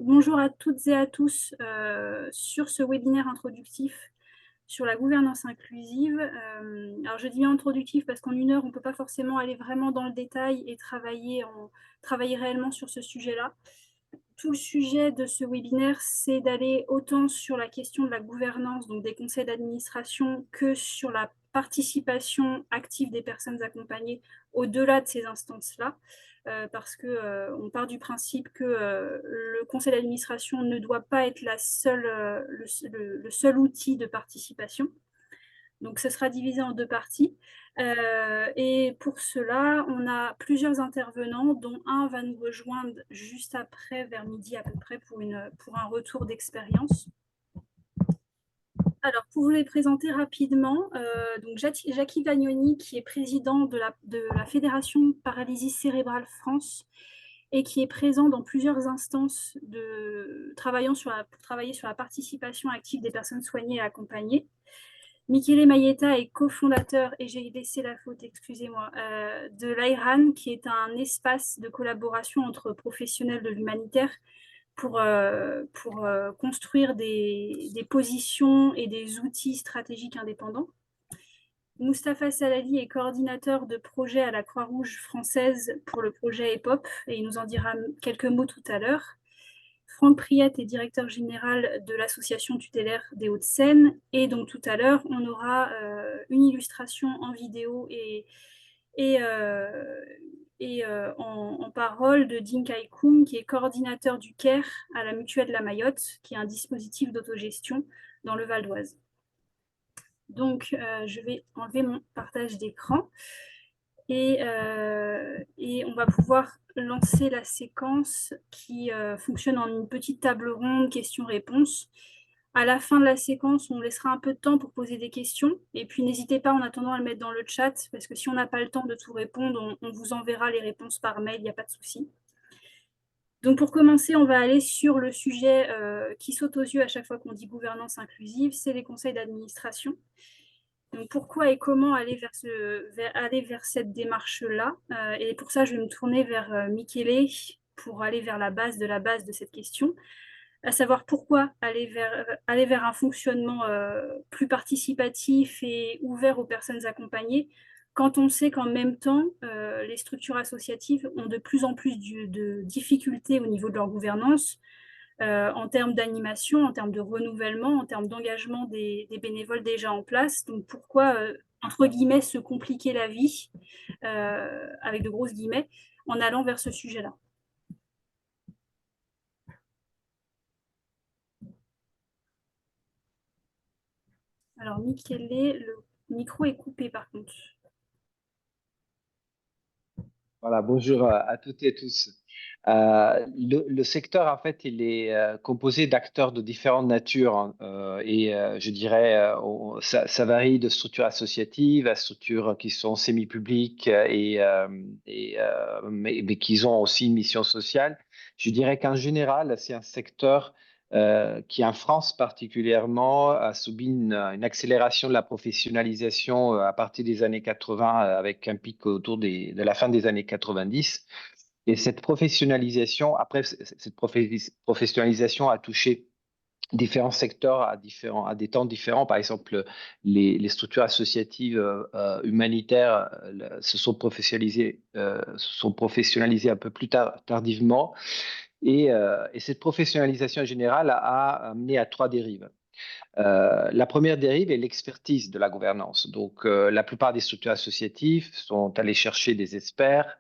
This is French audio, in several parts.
Bonjour à toutes et à tous sur ce webinaire introductif sur la gouvernance inclusive. Alors je dis introductif parce qu'en une heure, on ne peut pas forcément aller vraiment dans le détail et travailler réellement sur ce sujet-là. Tout le sujet de ce webinaire, c'est d'aller autant sur la question de la gouvernance, donc des conseils d'administration, que sur la participation active des personnes accompagnées au-delà de ces instances-là, parce qu'on part du principe que le conseil d'administration ne doit pas être le seul outil de participation. Donc, ce sera divisé en deux parties. Et pour cela, on a plusieurs intervenants, dont un va nous rejoindre juste après, vers midi à peu près, pour un retour d'expérience. Alors, pour vous les présenter rapidement, donc Jackie Vagnoni, qui est président de la Fédération Paralysie Cérébrale France et qui est présent dans plusieurs instances pour travailler sur la participation active des personnes soignées et accompagnées. Michele Maietta est cofondateur, et j'ai laissé la faute, excusez-moi, de l'AIRAN, qui est un espace de collaboration entre professionnels de l'humanitaire pour construire des positions et des outils stratégiques indépendants. Mustapha Salali est coordinateur de projet à la Croix-Rouge française pour le projet EPOP, et il nous en dira quelques mots tout à l'heure. Franck Priette est directeur général de l'association tutélaire des Hauts-de-Seine. Et donc tout à l'heure, on aura une illustration en vidéo en parole de Ding Kai Kung, qui est coordinateur du CARE à la Mutuelle de la Mayotte, qui est un dispositif d'autogestion dans le Val d'Oise. Donc, je vais enlever mon partage d'écran. Et on va pouvoir lancer la séquence qui fonctionne en une petite table ronde, questions-réponses. À la fin de la séquence, on laissera un peu de temps pour poser des questions. Et puis, n'hésitez pas en attendant à le mettre dans le chat, parce que si on n'a pas le temps de tout répondre, on vous enverra les réponses par mail, il n'y a pas de souci. Donc, pour commencer, on va aller sur le sujet qui saute aux yeux à chaque fois qu'on dit gouvernance inclusive, c'est les conseils d'administration. Donc, pourquoi et comment aller vers cette démarche-là, et pour ça, je vais me tourner vers Michele pour aller vers la base de cette question, à savoir pourquoi aller vers un fonctionnement plus participatif et ouvert aux personnes accompagnées, quand on sait qu'en même temps, les structures associatives ont de plus en plus de difficultés au niveau de leur gouvernance, en termes d'animation, en termes de renouvellement, en termes d'engagement des bénévoles déjà en place. Donc pourquoi, entre guillemets, se compliquer la vie, avec de grosses guillemets, en allant vers ce sujet-là. Alors, Michele, le micro est coupé par contre. Voilà, bonjour à toutes et tous. Le secteur, en fait, il est composé d'acteurs de différentes natures, hein, je dirais, ça varie de structures associatives à structures qui sont semi-publiques mais qui ont aussi une mission sociale. Je dirais qu'en général, c'est un secteur qui, en France particulièrement, a subi une accélération de la professionnalisation à partir des années 80, avec un pic autour de la fin des années 90. Et cette professionnalisation, après, cette professionnalisation a touché différents secteurs à des temps différents. Par exemple, les structures associatives humanitaires se sont professionnalisées un peu plus tardivement. Et cette professionnalisation générale a amené à trois dérives. La première dérive est l'expertise de la gouvernance. Donc, la plupart des structures associatives sont allées chercher des experts,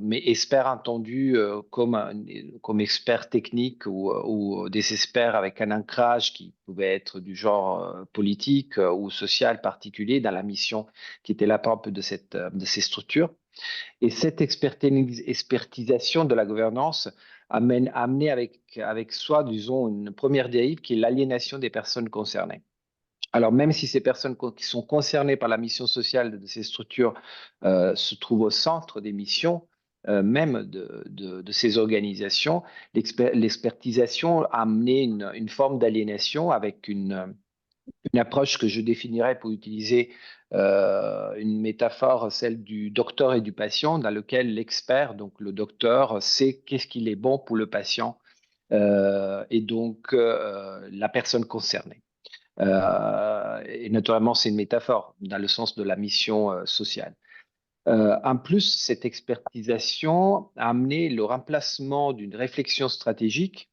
mais experts entendus comme experts techniques ou des experts avec un ancrage qui pouvait être du genre politique ou social particulier dans la mission qui était l'attente de ces structures. Et cette expertisation de la gouvernance a amené avec soi, disons, une première dérive qui est l'aliénation des personnes concernées. Alors, même si ces personnes qui sont concernées par la mission sociale de ces structures se trouvent au centre des missions, même de ces organisations, l'expertisation a amené une forme d'aliénation avec une approche que je définirais pour utiliser une métaphore, celle du docteur et du patient, dans lequel l'expert, donc le docteur, sait qu'est-ce qu'il est bon pour le patient et donc la personne concernée. Et naturellement, c'est une métaphore dans le sens de la mission sociale. En plus, cette expertisation a amené le remplacement d'une réflexion stratégique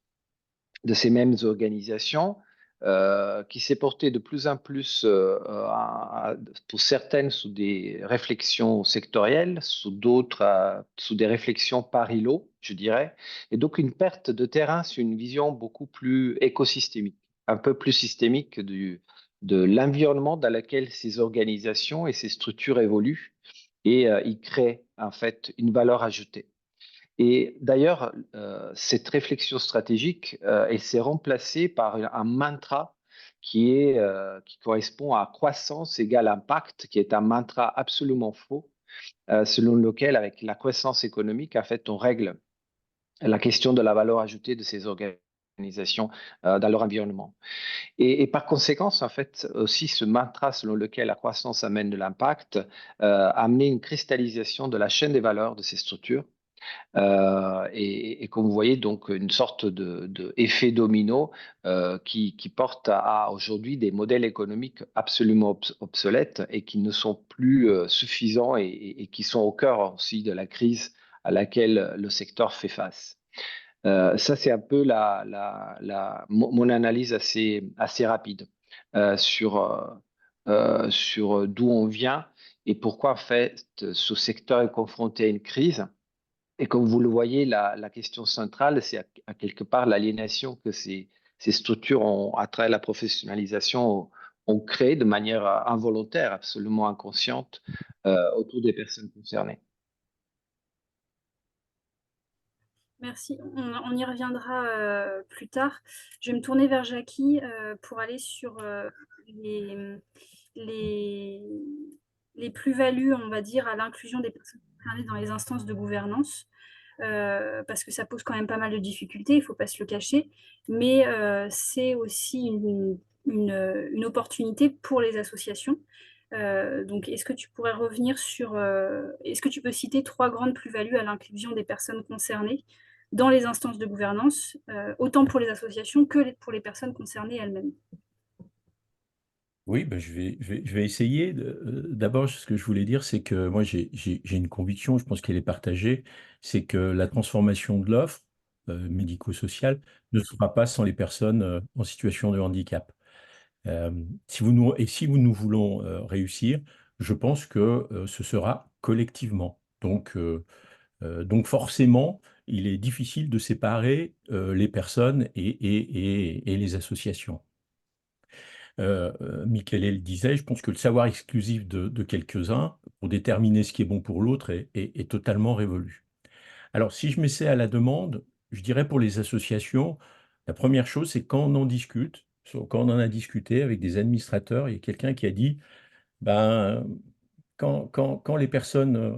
de ces mêmes organisations qui s'est portée de plus en plus, pour certaines, sous des réflexions sectorielles, sous d'autres, sous des réflexions par îlot, je dirais, et donc une perte de terrain sur une vision beaucoup plus écosystémique, un peu plus systémique de l'environnement dans lequel ces organisations et ces structures évoluent et y créent en fait une valeur ajoutée. Et d'ailleurs, cette réflexion stratégique, elle s'est remplacée par un mantra qui correspond à croissance égale impact, qui est un mantra absolument faux, selon lequel, avec la croissance économique, en fait, on règle la question de la valeur ajoutée de ces organisations dans leur environnement. Et par conséquent, en fait, aussi ce mantra selon lequel la croissance amène de l'impact a amené une cristallisation de la chaîne des valeurs de ces structures et comme vous voyez, donc une sorte de effet domino qui porte à aujourd'hui des modèles économiques absolument obsolètes et qui ne sont plus suffisants et qui sont au cœur aussi de la crise à laquelle le secteur fait face. Ça, c'est un peu mon analyse assez rapide sur d'où on vient et pourquoi en fait ce secteur est confronté à une crise. Et comme vous le voyez, la question centrale, c'est à quelque part l'aliénation que ces structures ont, à travers la professionnalisation, ont créé de manière involontaire, absolument inconsciente, autour des personnes concernées. Merci. On y reviendra plus tard. Je vais me tourner vers Jackie pour aller sur les, les, les plus-values, on va dire, à l'inclusion des personnes concernées dans les instances de gouvernance. Parce que ça pose quand même pas mal de difficultés, il ne faut pas se le cacher, mais c'est aussi une opportunité pour les associations. Donc, est-ce que tu pourrais revenir sur, est-ce que tu peux citer trois grandes plus-values à l'inclusion des personnes concernées dans les instances de gouvernance, autant pour les associations que pour les personnes concernées elles-mêmes? Oui, ben, je vais essayer. D'abord, ce que je voulais dire, c'est que moi, j'ai une conviction, je pense qu'elle est partagée, c'est que la transformation de l'offre médico-sociale ne se fera pas sans les personnes en situation de handicap. Si nous voulons réussir, je pense que ce sera collectivement. Donc forcément, il est difficile de séparer les personnes et les associations. Michele le disait, je pense que le savoir exclusif de quelques-uns pour déterminer ce qui est bon pour l'autre est totalement révolu. Alors, si je m'essaie à la demande, je dirais pour les associations, la première chose, c'est quand on en discute, quand on en a discuté avec des administrateurs, il y a quelqu'un qui a dit, ben, quand les personnes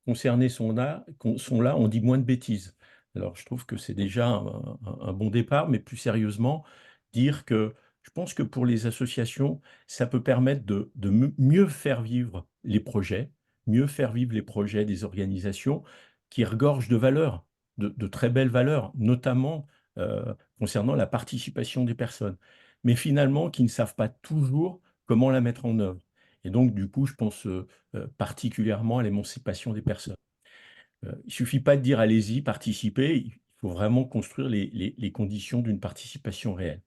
concernées sont là, on dit moins de bêtises. Alors, je trouve que c'est déjà un bon départ, mais plus sérieusement, dire que je pense que pour les associations, ça peut permettre de mieux faire vivre les projets, mieux faire vivre les projets des organisations qui regorgent de valeurs, de très belles valeurs, notamment concernant la participation des personnes, mais finalement qui ne savent pas toujours comment la mettre en œuvre. Et donc, du coup, je pense particulièrement à l'émancipation des personnes. Il ne suffit pas de dire allez-y, participez, il faut vraiment construire les conditions d'une participation réelle.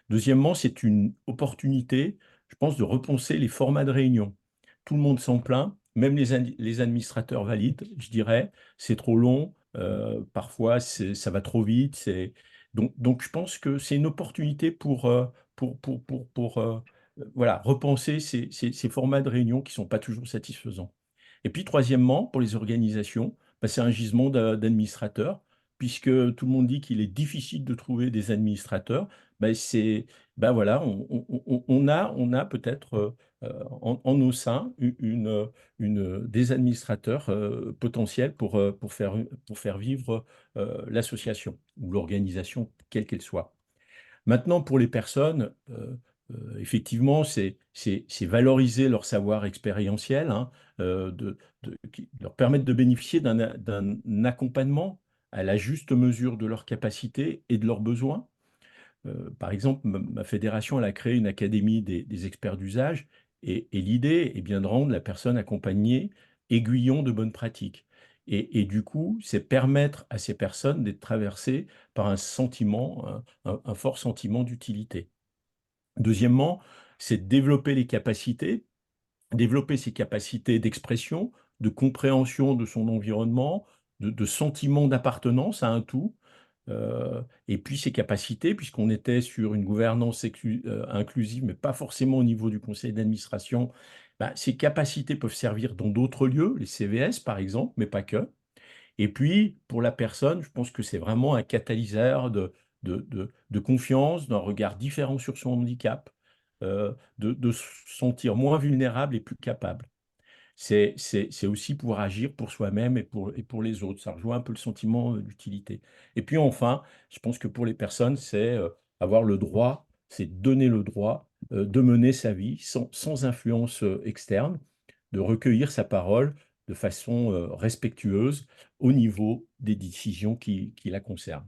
Deuxièmement, c'est une opportunité, je pense, de repenser les formats de réunion. Tout le monde s'en plaint, même les administrateurs valident, je dirais, c'est trop long, parfois ça va trop vite. Donc, je pense que c'est une opportunité pour voilà, repenser ces formats de réunion qui ne sont pas toujours satisfaisants. Et puis, troisièmement, pour les organisations, bah, c'est un gisement d'administrateurs, puisque tout le monde dit qu'il est difficile de trouver des administrateurs. Bah voilà, on a peut-être en nos seins des administrateurs potentiels pour faire vivre l'association ou l'organisation, quelle qu'elle soit. Maintenant, pour les personnes, effectivement, c'est valoriser leur savoir expérientiel, hein, leur permettre de bénéficier d'un accompagnement à la juste mesure de leurs capacités et de leurs besoins. Par exemple, ma fédération, elle a créé une académie des experts d'usage et l'idée est bien de rendre la personne accompagnée aiguillon de bonnes pratiques. Et du coup, c'est permettre à ces personnes d'être traversées par un sentiment, un fort sentiment d'utilité. Deuxièmement, c'est développer ses capacités d'expression, de compréhension de son environnement, de sentiment d'appartenance à un tout, et puis ses capacités, puisqu'on était sur une gouvernance inclusive, mais pas forcément au niveau du conseil d'administration, bah, ces capacités peuvent servir dans d'autres lieux, les CVS par exemple, mais pas que. Et puis, pour la personne, je pense que c'est vraiment un catalyseur de confiance, d'un regard différent sur son handicap, de se sentir moins vulnérable et plus capable. C'est aussi pour agir pour soi-même et pour les autres. Ça rejoint un peu le sentiment d'utilité. Et puis enfin, je pense que pour les personnes, c'est avoir le droit, c'est donner le droit de mener sa vie sans influence externe, de recueillir sa parole de façon respectueuse au niveau des décisions qui la concernent.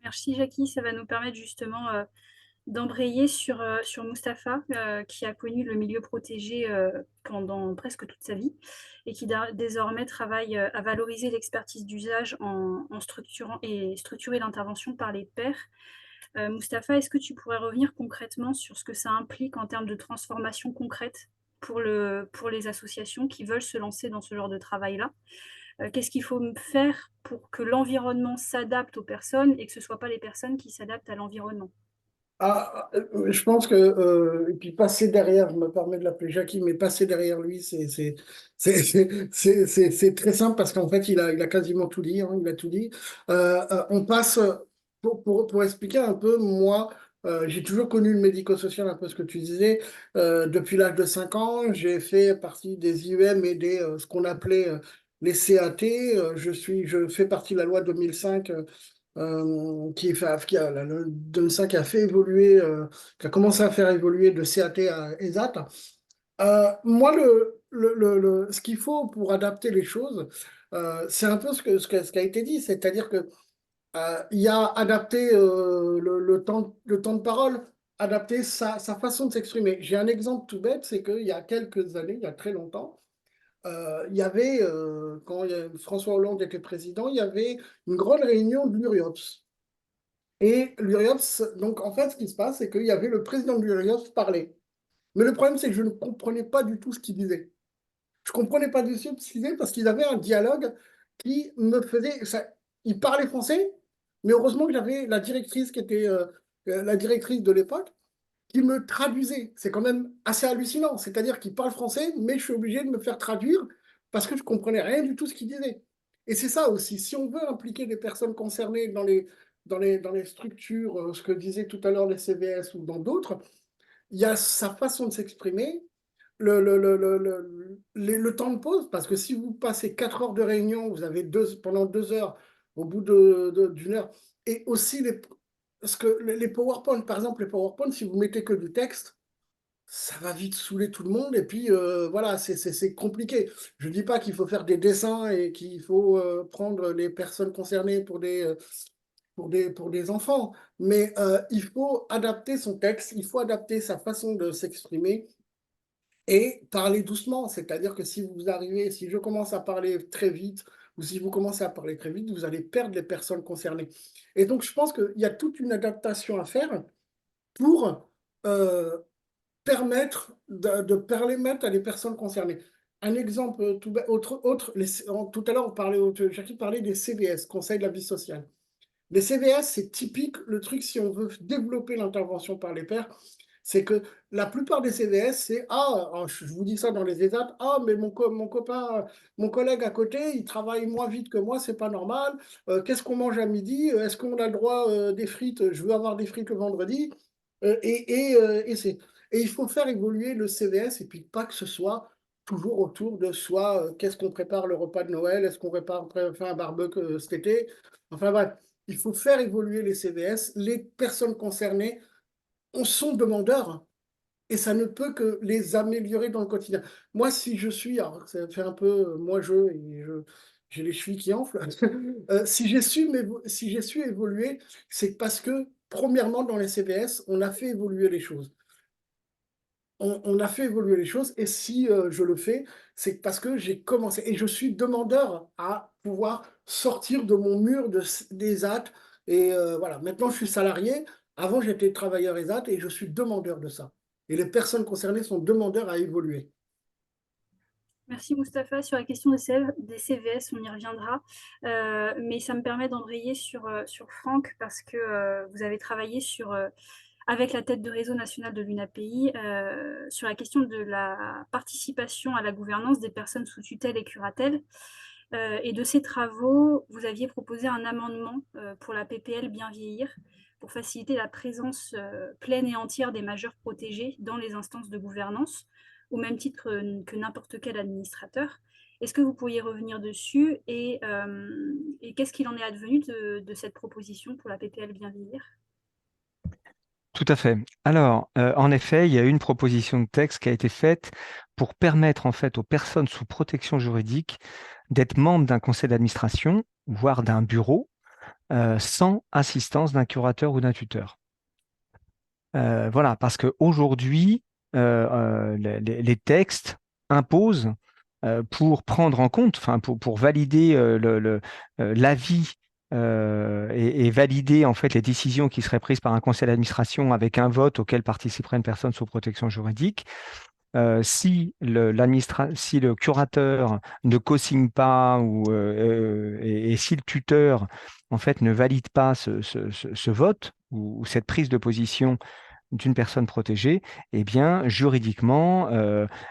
Merci Jackie, ça va nous permettre justement d'embrayer sur Mustapha, qui a connu le milieu protégé pendant presque toute sa vie et qui désormais travaille à valoriser l'expertise d'usage en structurant et structurer l'intervention par les pairs. Mustapha, est-ce que tu pourrais revenir concrètement sur ce que ça implique en termes de transformation concrète pour les associations qui veulent se lancer dans ce genre de travail-là? Qu'est-ce qu'il faut faire pour que l'environnement s'adapte aux personnes et que ce ne soient pas les personnes qui s'adaptent à l'environnement? Je pense que, et puis passer derrière, je me permets de l'appeler Jackie, mais passer derrière lui, c'est très simple parce qu'en fait, il a quasiment tout dit, hein, il a tout dit. On passe, pour expliquer un peu, moi, j'ai toujours connu le médico-social, un peu ce que tu disais. Depuis l'âge de 5 ans, j'ai fait partie des IEM et ce qu'on appelait les CAT. Je fais partie de la loi 2005 la loi 2005 qui a fait évoluer, qui a commencé à faire évoluer de CAT à ESAT. Moi, ce qu'il faut pour adapter les choses, c'est un peu ce qui a été dit, c'est-à-dire que il y a adapter le temps de parole, adapter sa façon de s'exprimer. J'ai un exemple tout bête, c'est qu'il y a quelques années, il y a très longtemps, il y avait, François Hollande était président, il y avait une grande réunion de l'URIOPS. Et l'URIOPS, donc en fait, ce qui se passe, c'est qu'il y avait le président de l'URIOPS parler. Mais le problème, c'est que je ne comprenais pas du tout ce qu'il disait. Je ne comprenais pas du tout ce qu'il disait parce qu'ils avaient un dialogue qui me faisait. Il parlait français, mais heureusement que j'avais la directrice qui était la directrice de l'époque qui me traduisait. C'est quand même assez hallucinant. C'est-à-dire qu'il parle français, mais je suis obligé de me faire traduire parce que je ne comprenais rien du tout ce qu'il disait. Et c'est ça aussi. Si on veut impliquer les personnes concernées dans les structures, ce que disaient tout à l'heure les CVS ou dans d'autres, il y a sa façon de s'exprimer, le temps de pause, parce que si vous passez 4 heures de réunion, vous avez pendant 2 heures, au bout d'une heure, et aussi parce que les PowerPoint, par exemple, les PowerPoint, si vous mettez que du texte, ça va vite saouler tout le monde, et puis voilà, c'est compliqué. Je ne dis pas qu'il faut faire des dessins et qu'il faut prendre les personnes concernées pour des enfants, mais il faut adapter son texte, il faut adapter sa façon de s'exprimer et parler doucement. C'est-à-dire que si je commence à parler très vite, ou si vous commencez à parler très vite, vous allez perdre les personnes concernées. Et donc, je pense qu'il y a toute une adaptation à faire pour euh, permettre de permettre à les personnes concernées. Un exemple tout à l'heure, Jackie parlait des CVS, Conseil de la vie sociale. Les CVS, c'est typique, le truc, si on veut développer l'intervention par les pairs, c'est que la plupart des CVS, c'est je vous dis ça dans les ESAT, mais mon copain, mon collègue à côté, il travaille moins vite que moi, c'est pas normal. Qu'est-ce qu'on mange à midi? Est-ce qu'on a le droit des frites? Je veux avoir des frites le vendredi. Et il faut faire évoluer le CVS et puis pas que ce soit toujours autour de soi. Qu'est-ce qu'on prépare le repas de Noël? Est-ce qu'on fait un barbecue cet été? Enfin bref, il faut faire évoluer les CVS, les personnes concernées sont demandeurs et ça ne peut que les améliorer dans le quotidien. Moi, si je suis, alors ça fait un peu j'ai les chevilles qui enflent. Si j'ai su évoluer, c'est parce que, premièrement, dans les CVS, on a fait évoluer les choses. On a fait évoluer les choses et si je le fais, c'est parce que j'ai commencé et je suis demandeur à pouvoir sortir de mon mur des ESAT et voilà, maintenant je suis salarié, avant j'étais travailleur ESAT et je suis demandeur de ça. Et les personnes concernées sont demandeurs à évoluer. Merci Mustapha. Sur la question des CVS, on y reviendra. Mais ça me permet d'embrayer sur Franck parce que vous avez travaillé avec la tête de réseau national de l'UNAPI sur la question de la participation à la gouvernance des personnes sous tutelle et curatelle. Et de ces travaux, vous aviez proposé un amendement pour la PPL Bien vieillir pour faciliter la présence pleine et entière des majeurs protégés dans les instances de gouvernance, au même titre que n'importe quel administrateur. Est-ce que vous pourriez revenir dessus et qu'est-ce qu'il en est advenu de cette proposition pour la PPL Bien vieillir? Tout à fait. Alors, en effet, il y a une proposition de texte qui a été faite pour permettre en fait aux personnes sous protection juridique d'être membres d'un conseil d'administration, voire d'un bureau, sans assistance d'un curateur ou d'un tuteur. Voilà, parce qu'aujourd'hui, les textes imposent pour prendre en compte, enfin pour valider l'avis et valider en fait les décisions qui seraient prises par un conseil d'administration avec un vote auquel participerait une personne sous protection juridique. Si le curateur ne co-signe pas et si le tuteur en fait ne valide pas ce vote ou cette prise de position d'une personne protégée, eh bien juridiquement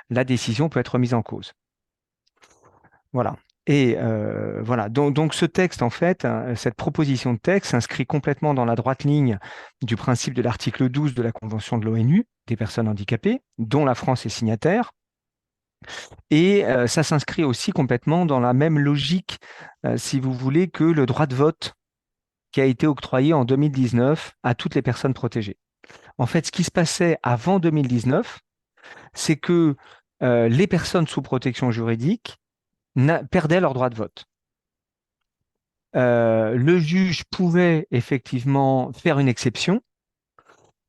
la décision peut être mise en cause. Voilà. Et voilà, donc ce texte, en fait, cette proposition de texte s'inscrit complètement dans la droite ligne du principe de l'article 12 de la Convention de l'ONU des personnes handicapées, dont la France est signataire. Et ça s'inscrit aussi complètement dans la même logique, si vous voulez, que le droit de vote qui a été octroyé en 2019 à toutes les personnes protégées. En fait, ce qui se passait avant 2019, c'est que les personnes sous protection juridique perdaient leur droit de vote. Le juge pouvait effectivement faire une exception,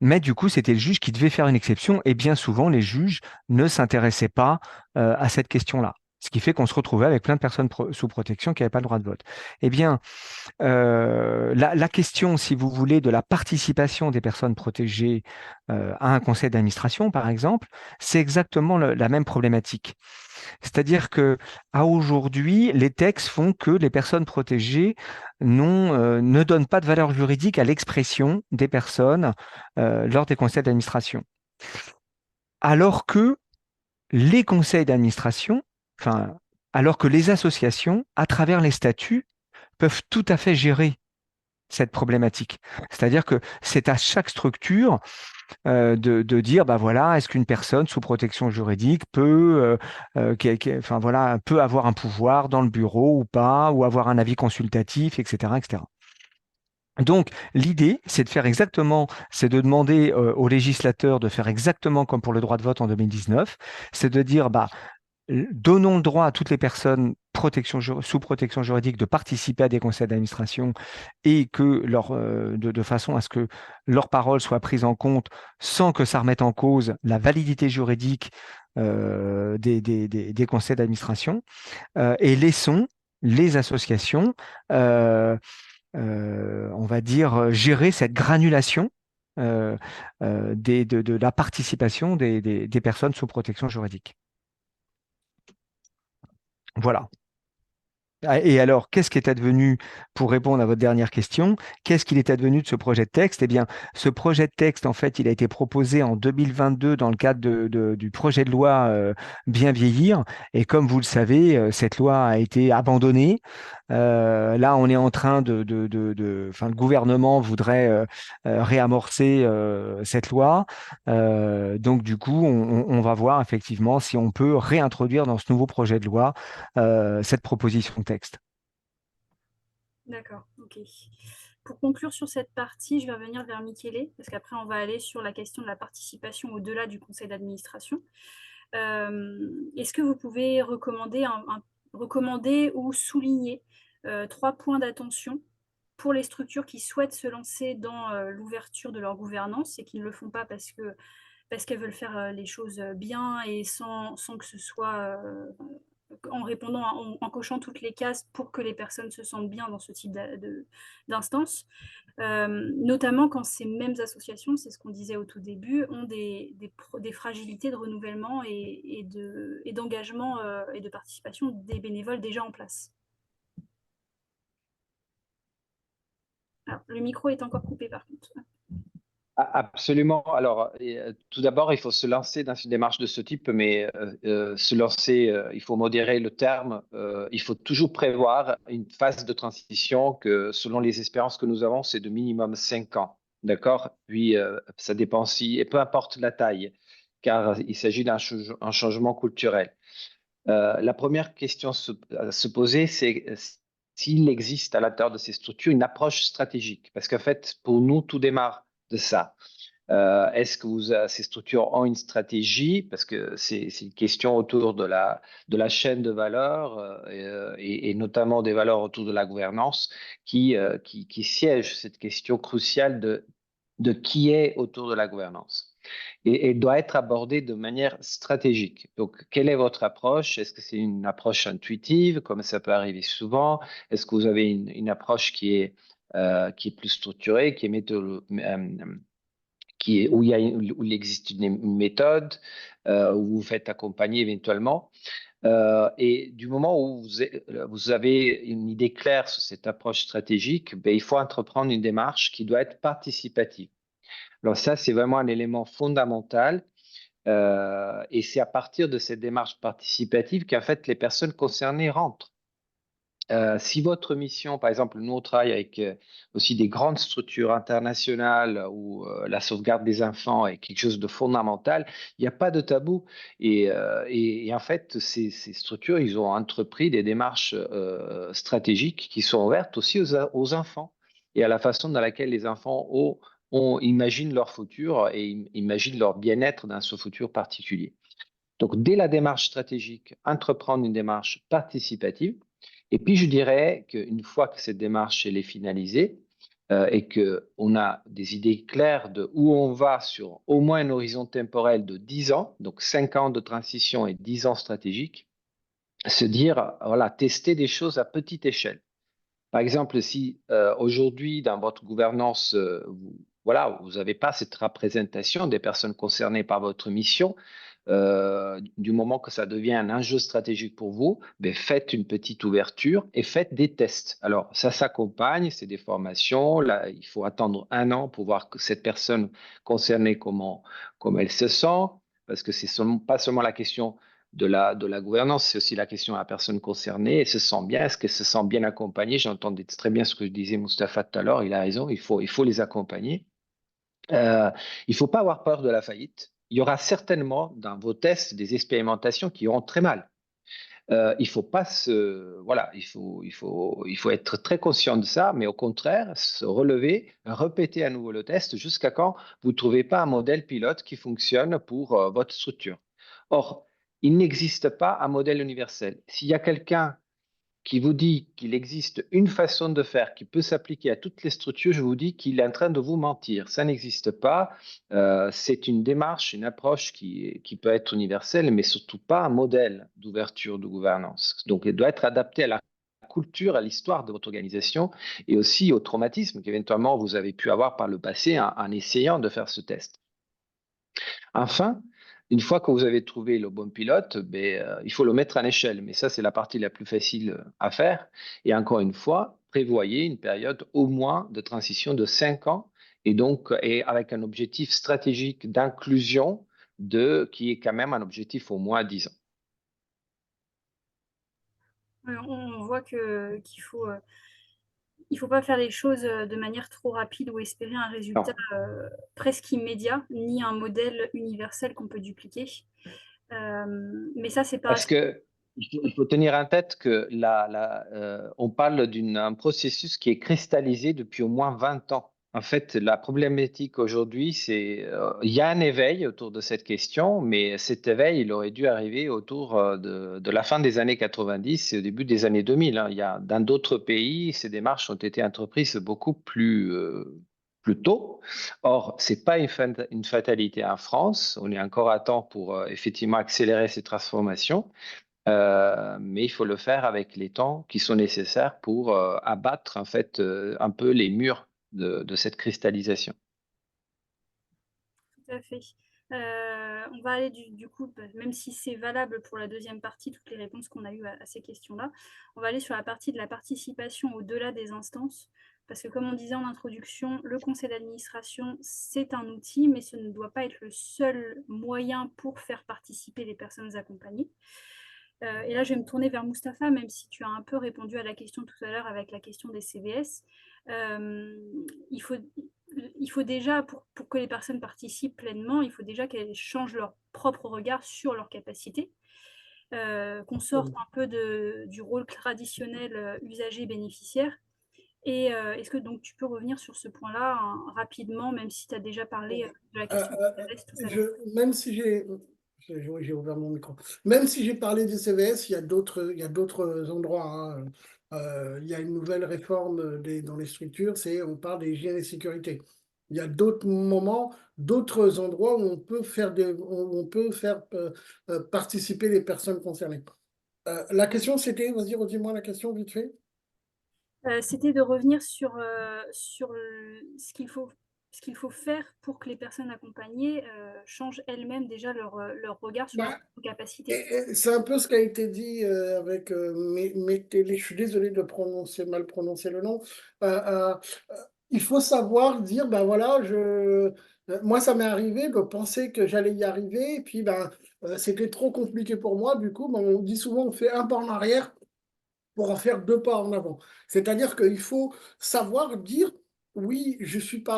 mais du coup, c'était le juge qui devait faire une exception, et bien souvent, les juges ne s'intéressaient pas à cette question-là. Ce qui fait qu'on se retrouvait avec plein de personnes sous protection qui n'avaient pas le droit de vote. Eh bien, la question, si vous voulez, de la participation des personnes protégées à un conseil d'administration, par exemple, c'est exactement la même problématique. C'est-à-dire que à aujourd'hui, les textes font que les personnes protégées ne donnent pas de valeur juridique à l'expression des personnes lors des conseils d'administration. Alors que les conseils d'administration, enfin, alors que les associations, à travers les statuts, peuvent tout à fait gérer cette problématique. C'est-à-dire que c'est à chaque structure de dire, bah voilà, est-ce qu'une personne sous protection juridique peut, enfin, voilà, peut avoir un pouvoir dans le bureau ou pas, ou avoir un avis consultatif, etc., etc. Donc, l'idée, c'est de demander aux législateurs de faire exactement comme pour le droit de vote en 2019, c'est de dire, bah, donnons le droit à toutes les personnes sous protection juridique de participer à des conseils d'administration et que de façon à ce que leurs paroles soient prises en compte sans que ça remette en cause la validité juridique des conseils d'administration et laissons les associations, on va dire, gérer cette granulation de la participation des personnes sous protection juridique. Voilà. Et alors, qu'est-ce qui est advenu, pour répondre à votre dernière question, qu'est-ce qu'il est advenu de ce projet de texte? Eh bien, ce projet de texte, en fait, il a été proposé en 2022 dans le cadre du projet de loi Bien vieillir. Et comme vous le savez, cette loi a été abandonnée. Là, on est en train enfin, le gouvernement voudrait réamorcer cette loi. Donc, du coup, on va voir effectivement si on peut réintroduire dans ce nouveau projet de loi cette proposition de texte. D'accord, ok. pour conclure sur cette partie, je vais revenir vers Michele, parce qu'après, on va aller sur la question de la participation au-delà du conseil d'administration. Est-ce que vous pouvez recommander ou souligner 3 points d'attention pour les structures qui souhaitent se lancer dans l'ouverture de leur gouvernance et qui ne le font pas parce qu'elles veulent faire les choses bien et sans que ce soit en répondant, en cochant toutes les cases pour que les personnes se sentent bien dans ce type d'instance, notamment quand ces mêmes associations, c'est ce qu'on disait au tout début, ont des fragilités de renouvellement et d'engagement et de participation des bénévoles déjà en place. Alors, le micro est encore coupé par contre. Absolument. Alors, tout d'abord, il faut se lancer dans une démarche de ce type, mais se lancer, il faut modérer le terme. Il faut toujours prévoir une phase de transition que, selon les expériences que nous avons, c'est de minimum 5 ans. D'accord? Puis, ça dépend aussi, et peu importe la taille, car il s'agit d'un changement culturel. La première question à se poser, c'est s'il existe à l'intérieur de ces structures une approche stratégique. Parce qu'en fait, pour nous, tout démarre de ça. Est-ce que ces structures ont une stratégie? Parce que c'est une question autour de la chaîne de valeur et notamment des valeurs autour de la gouvernance qui siège cette question cruciale de qui est autour de la gouvernance. Et doit être abordée de manière stratégique. Donc, quelle est votre approche? Est-ce que c'est une approche intuitive, comme ça peut arriver souvent? Est-ce que vous avez une approche qui est plus structurée, qui est où il existe une méthode, où vous faites accompagner éventuellement? Et du moment où vous avez une idée claire sur cette approche stratégique, ben, il faut entreprendre une démarche qui doit être participative. Alors ça, c'est vraiment un élément fondamental. Et c'est à partir de cette démarche participative qu'en fait les personnes concernées rentrent. Si votre mission, par exemple, nous on travaille avec aussi des grandes structures internationales où la sauvegarde des enfants est quelque chose de fondamental, il n'y a pas de tabou. Et en fait, ces structures, ils ont entrepris des démarches stratégiques qui sont ouvertes aussi aux enfants et à la façon dans laquelle les enfants imaginent leur futur et imaginent leur bien-être dans ce futur particulier. Donc, dès la démarche stratégique, entreprendre une démarche participative. Et puis, je dirais qu'une fois que cette démarche elle est finalisée et qu'on a des idées claires de où on va sur au moins un horizon temporel de 10 ans, donc 5 ans de transition et 10 ans stratégiques, se dire, voilà, tester des choses à petite échelle. Par exemple, si aujourd'hui, dans votre gouvernance, vous n'avez pas cette représentation des personnes concernées par votre mission, du moment que ça devient un enjeu stratégique pour vous, ben faites une petite ouverture et faites des tests. Alors, ça s'accompagne, c'est des formations. Là, il faut attendre 1 an pour voir que cette personne concernée, comment elle se sent, parce que c'est pas seulement la question de la gouvernance, c'est aussi la question de la personne concernée. Elle se sent bien, est-ce qu'elle se sent bien accompagnée? J'entendais très bien ce que disait Mustapha tout à l'heure, il a raison, il faut les accompagner. Il ne faut pas avoir peur de la faillite. Il y aura certainement dans vos tests des expérimentations qui iront très mal. Il faut pas il faut être très conscient de ça, mais au contraire, se relever, répéter à nouveau le test jusqu'à quand vous ne trouvez pas un modèle pilote qui fonctionne pour votre structure. Or, il n'existe pas un modèle universel. S'il y a quelqu'un qui vous dit qu'il existe une façon de faire qui peut s'appliquer à toutes les structures, je vous dis qu'il est en train de vous mentir. Ça n'existe pas. C'est une démarche, une approche qui peut être universelle, mais surtout pas un modèle d'ouverture de gouvernance. Donc, elle doit être adaptée à la culture, à l'histoire de votre organisation et aussi au traumatisme qu'éventuellement vous avez pu avoir par le passé en essayant de faire ce test. Enfin, une fois que vous avez trouvé le bon pilote, il faut le mettre en échelle. Mais ça, c'est la partie la plus facile à faire. Et encore une fois, prévoyez une période au moins de transition de 5 ans et avec un objectif stratégique d'inclusion qui est quand même un objectif au moins 10 ans. On voit qu'il faut... il ne faut pas faire les choses de manière trop rapide ou espérer un résultat presque immédiat, ni un modèle universel qu'on peut dupliquer. Mais ça, c'est pas... Il faut tenir en tête que on parle d'un processus qui est cristallisé depuis au moins 20 ans. En fait, la problématique aujourd'hui, c'est il y a un éveil autour de cette question, mais cet éveil, il aurait dû arriver autour de la fin des années 90 et au début des années 2000. Hein. Dans d'autres pays, ces démarches ont été entreprises beaucoup plus tôt. Or, c'est pas une fatalité en France. On est encore à temps pour effectivement accélérer ces transformations. Mais il faut le faire avec les temps qui sont nécessaires pour abattre en fait un peu les murs de cette cristallisation. Tout à fait. On va aller du coup, même si c'est valable pour la deuxième partie, toutes les réponses qu'on a eues à ces questions-là, on va aller sur la partie de la participation au-delà des instances, parce que comme on disait en introduction, le conseil d'administration, c'est un outil, mais ce ne doit pas être le seul moyen pour faire participer les personnes accompagnées. Et là, je vais me tourner vers Mustapha, même si tu as un peu répondu à la question tout à l'heure avec la question des CVS. Il faut déjà, pour que les personnes participent pleinement, il faut déjà qu'elles changent leur propre regard sur leur capacité, qu'on sorte un peu du rôle traditionnel usager-bénéficiaire. Et est-ce que donc tu peux revenir sur ce point-là rapidement, même si tu as déjà parlé de la question des CVS tout à l'heure? Même si j'ai ouvert mon micro. Même si j'ai parlé des CVS, il y a d'autres endroits. Hein. Il y a une nouvelle réforme dans les structures, on parle des hygiène et sécurité. Il y a d'autres moments, d'autres endroits où on peut faire participer les personnes concernées. La question, c'était, vas-y, redis-moi la question vite fait. C'était de revenir sur ce qu'il faut faire pour que les personnes accompagnées changent elles-mêmes déjà leur regard sur Bah, leurs capacités. c'est un peu ce qui a été dit avec je suis désolé de mal prononcer le nom. Euh, euh, il faut savoir dire, ben voilà, moi ça m'est arrivé de penser que j'allais y arriver, et puis c'était trop compliqué pour moi. Du coup, ben, on dit souvent, on fait un pas en arrière pour en faire deux pas en avant. C'est-à-dire qu'il faut savoir dire, oui, j'y suis pas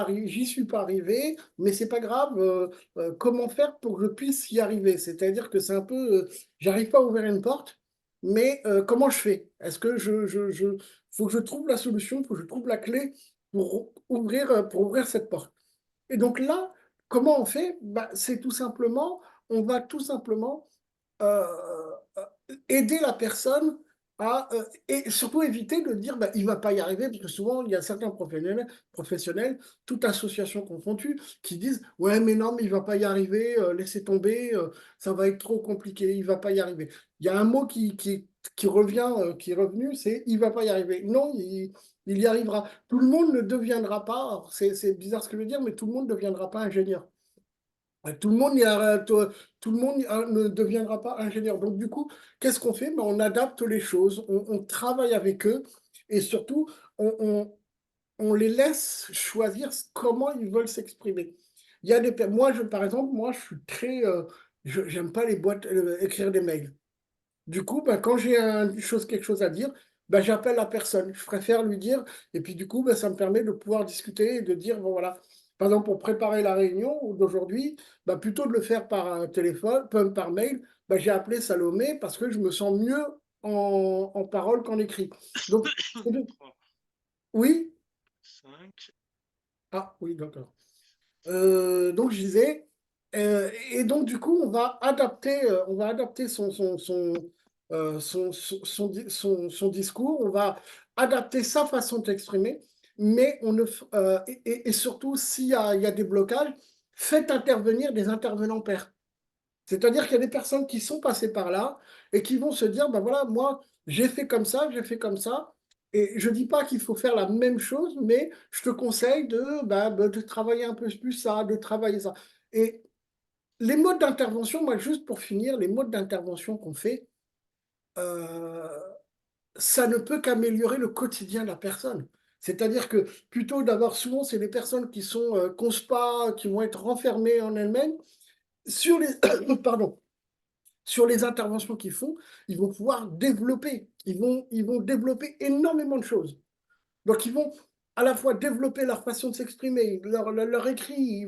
arrivé, mais c'est pas grave, comment faire pour que je puisse y arriver? C'est-à-dire que c'est un peu, j'arrive pas à ouvrir une porte, mais comment je fais? Est-ce que faut que je trouve la solution, faut que je trouve la clé pour ouvrir cette porte? Et donc là, comment on fait? Bah, on va tout simplement euh, aider la personne et surtout éviter de dire il ne va pas y arriver, parce que souvent il y a certains professionnels, toute association confondue, qui disent ouais mais non mais il ne va pas y arriver, laissez tomber, ça va être trop compliqué, il ne va pas y arriver. Il y a un mot qui revient, qui est revenu, c'est il ne va pas y arriver. Non, il y arrivera. Tout le monde ne deviendra pas, c'est bizarre ce que je veux dire, mais tout le monde ne deviendra pas ingénieur. Tout le monde ne deviendra pas ingénieur. Donc, du coup, qu'est-ce qu'on fait? On adapte les choses, on travaille avec eux et surtout, on, on- on les laisse choisir comment ils veulent s'exprimer. Par exemple, moi, je suis j'aime pas les boîtes, écrire des mails. Du coup, quand j'ai quelque chose à dire, j'appelle la personne. Je préfère lui dire. Et puis, du coup, ça me permet de pouvoir discuter et de dire, bon, voilà. Par exemple, pour préparer la réunion d'aujourd'hui, plutôt de le faire par un téléphone, par mail, j'ai appelé Salomé parce que je me sens mieux en parole qu'en écrit. Donc, oui? Ah, oui, d'accord. Donc je disais, et donc du coup, on va adapter son discours, on va adapter sa façon d'exprimer, mais et surtout, il y a des blocages, faites intervenir des intervenants pairs. C'est-à-dire qu'il y a des personnes qui sont passées par là et qui vont se dire, ben voilà, moi, j'ai fait comme ça. Et je ne dis pas qu'il faut faire la même chose, mais je te conseille de travailler un peu plus ça, de travailler ça. Et les modes d'intervention, moi, juste pour finir, les modes d'intervention qu'on fait, euh, ça ne peut qu'améliorer le quotidien de la personne. C'est-à-dire que plutôt d'avoir souvent, c'est des personnes qui sont pas, qui vont être renfermées en elles-mêmes. Sur les, pardon, sur les interventions qu'ils font, ils vont pouvoir développer. Ils vont développer énormément de choses. Donc, ils vont à la fois développer leur façon de s'exprimer, leur écrit,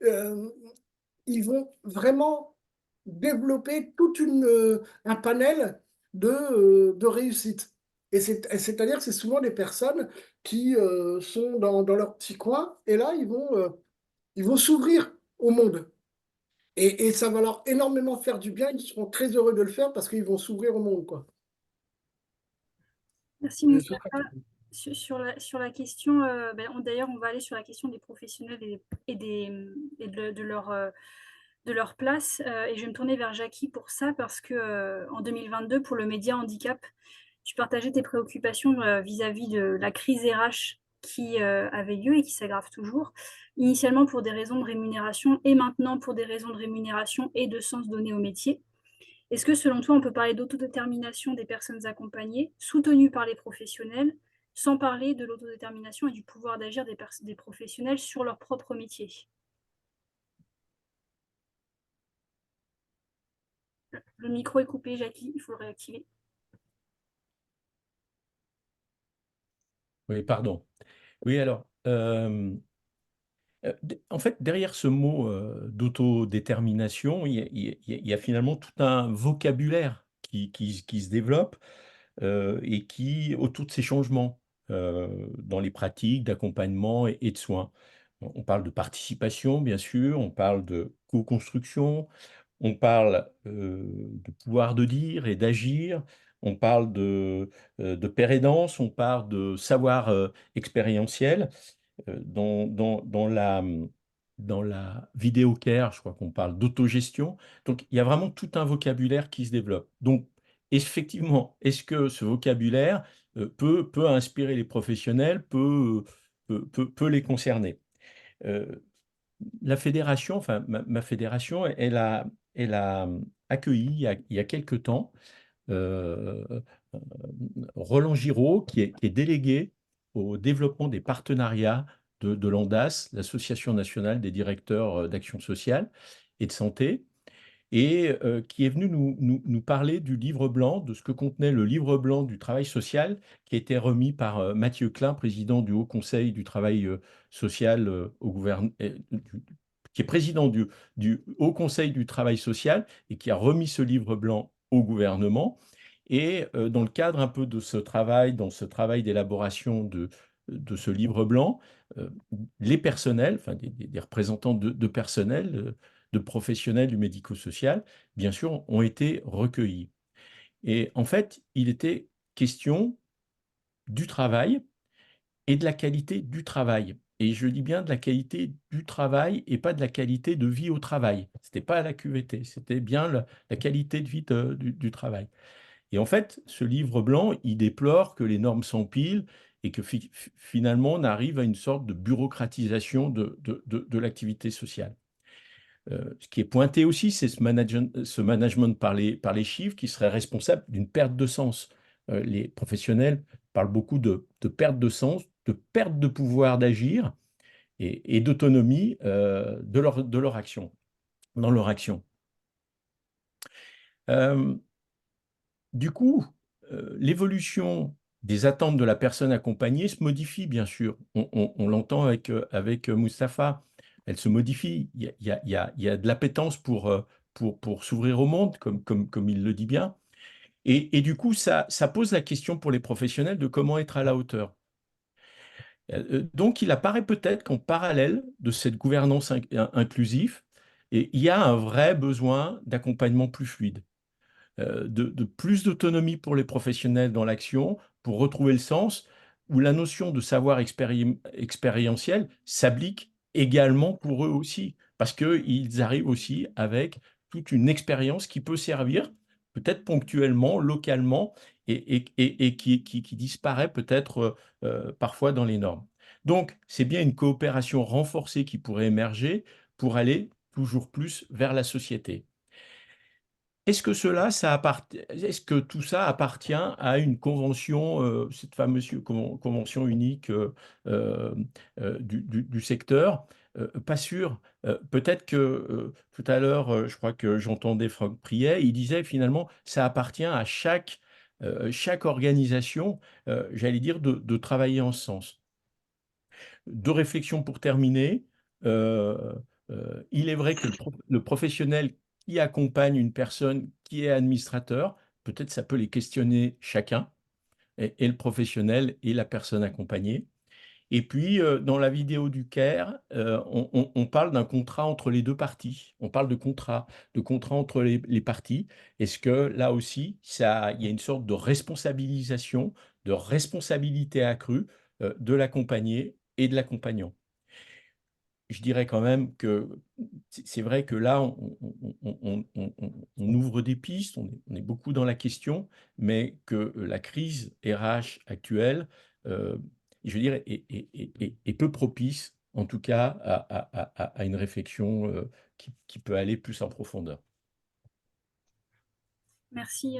euh, ils vont vraiment développer un panel de réussite. Et c'est-à-dire que c'est souvent des personnes qui sont dans leur petit coin, et là, ils vont s'ouvrir au monde. Et ça va leur énormément faire du bien, ils seront très heureux de le faire parce qu'ils vont s'ouvrir au monde, quoi. Merci Et ce sera Moustapha. tout. Sur la question, d'ailleurs, on va aller sur la question des professionnels et de leur place. Et je vais me tourner vers Jackie pour ça, parce que en 2022, pour le média handicap, tu partageais tes préoccupations vis-à-vis de la crise RH qui avait lieu et qui s'aggrave toujours, initialement pour des raisons de rémunération et maintenant pour des raisons de rémunération et de sens donné au métier. Est-ce que selon toi, on peut parler d'autodétermination des personnes accompagnées, soutenues par les professionnels, sans parler de l'autodétermination et du pouvoir d'agir des professionnels sur leur propre métier? Le micro est coupé, Jackie, il faut le réactiver. Oui, pardon. Oui, alors, en fait, derrière ce mot d'autodétermination, il y a finalement tout un vocabulaire qui se développe et qui, autour de ces changements dans les pratiques d'accompagnement et de soins. On parle de participation, bien sûr, on parle de co-construction, on parle de pouvoir de dire et d'agir, on parle de pérédance, on parle de savoir expérientiel. Dans la vidéo care, je crois qu'on parle d'autogestion. Donc, il y a vraiment tout un vocabulaire qui se développe. Donc, effectivement, est-ce que ce vocabulaire peut inspirer les professionnels, peut les concerner? Euh, la fédération, enfin, ma fédération, elle a accueilli il y a quelque temps euh, Roland Giraud, qui est délégué au développement des partenariats de l'ANDAS, l'Association nationale des directeurs d'action sociale et de santé, et qui est venu nous parler du livre blanc, de ce que contenait le livre blanc du travail social, qui a été remis par Mathieu Klein, président du Haut Conseil du travail social au gouvernement, qui est président du Haut Conseil du travail social et qui a remis ce livre blanc au gouvernement. Et dans le cadre un peu de ce travail, dans ce travail d'élaboration de ce livre blanc, euh, les personnels, enfin des représentants de personnel, de professionnels du médico-social, bien sûr, ont été recueillis. Et en fait, il était question du travail et de la qualité du travail. Et je dis bien de la qualité du travail et pas de la qualité de vie au travail. Ce n'était pas la QVT, c'était bien la qualité de vie du travail. Et en fait, ce livre blanc, il déplore que les normes s'empilent et que finalement, on arrive à une sorte de bureaucratisation de l'activité sociale. Ce qui est pointé aussi, c'est ce management par les chiffres qui serait responsable d'une perte de sens. Les professionnels parlent beaucoup de perte de sens, de perte de pouvoir d'agir et d'autonomie de leur action, dans leur action. Du coup, l'évolution des attentes de la personne accompagnée se modifie, bien sûr. On l'entend avec Mustapha. Elle se modifie. Il y a de l'appétence pour s'ouvrir au monde, comme il le dit bien. Et du coup, ça pose la question pour les professionnels de comment être à la hauteur. Donc, il apparaît peut-être qu'en parallèle de cette gouvernance inclusive, et il y a un vrai besoin d'accompagnement plus fluide de plus d'autonomie pour les professionnels dans l'action, pour retrouver le sens, où la notion de savoir expérientiel s'applique également pour eux aussi, parce qu'ils arrivent aussi avec toute une expérience qui peut servir, peut-être ponctuellement, localement, et qui disparaît peut-être parfois dans les normes. Donc, c'est bien une coopération renforcée qui pourrait émerger pour aller toujours plus vers la société. Est-ce que est-ce que tout ça appartient à une convention, cette fameuse convention unique du secteur? Pas sûr. Peut-être que tout à l'heure, je crois que j'entendais Franck Priet, il disait finalement, ça appartient à chaque organisation, j'allais dire, de travailler en ce sens. Deux réflexions pour terminer. Il est vrai que le professionnel qui accompagne une personne qui est administrateur. Peut-être ça peut les questionner chacun, et le professionnel et la personne accompagnée. Et puis, dans la vidéo du CARE, on parle d'un contrat entre les deux parties. On parle de contrat entre les parties. Est-ce que là aussi, il y a une sorte de responsabilisation, de responsabilité accrue de l'accompagné et de l'accompagnant? Je dirais quand même que c'est vrai que là, on ouvre des pistes, on est beaucoup dans la question, mais que la crise RH actuelle, je veux dire, est peu propice, en tout cas, à une réflexion qui peut aller plus en profondeur. Merci,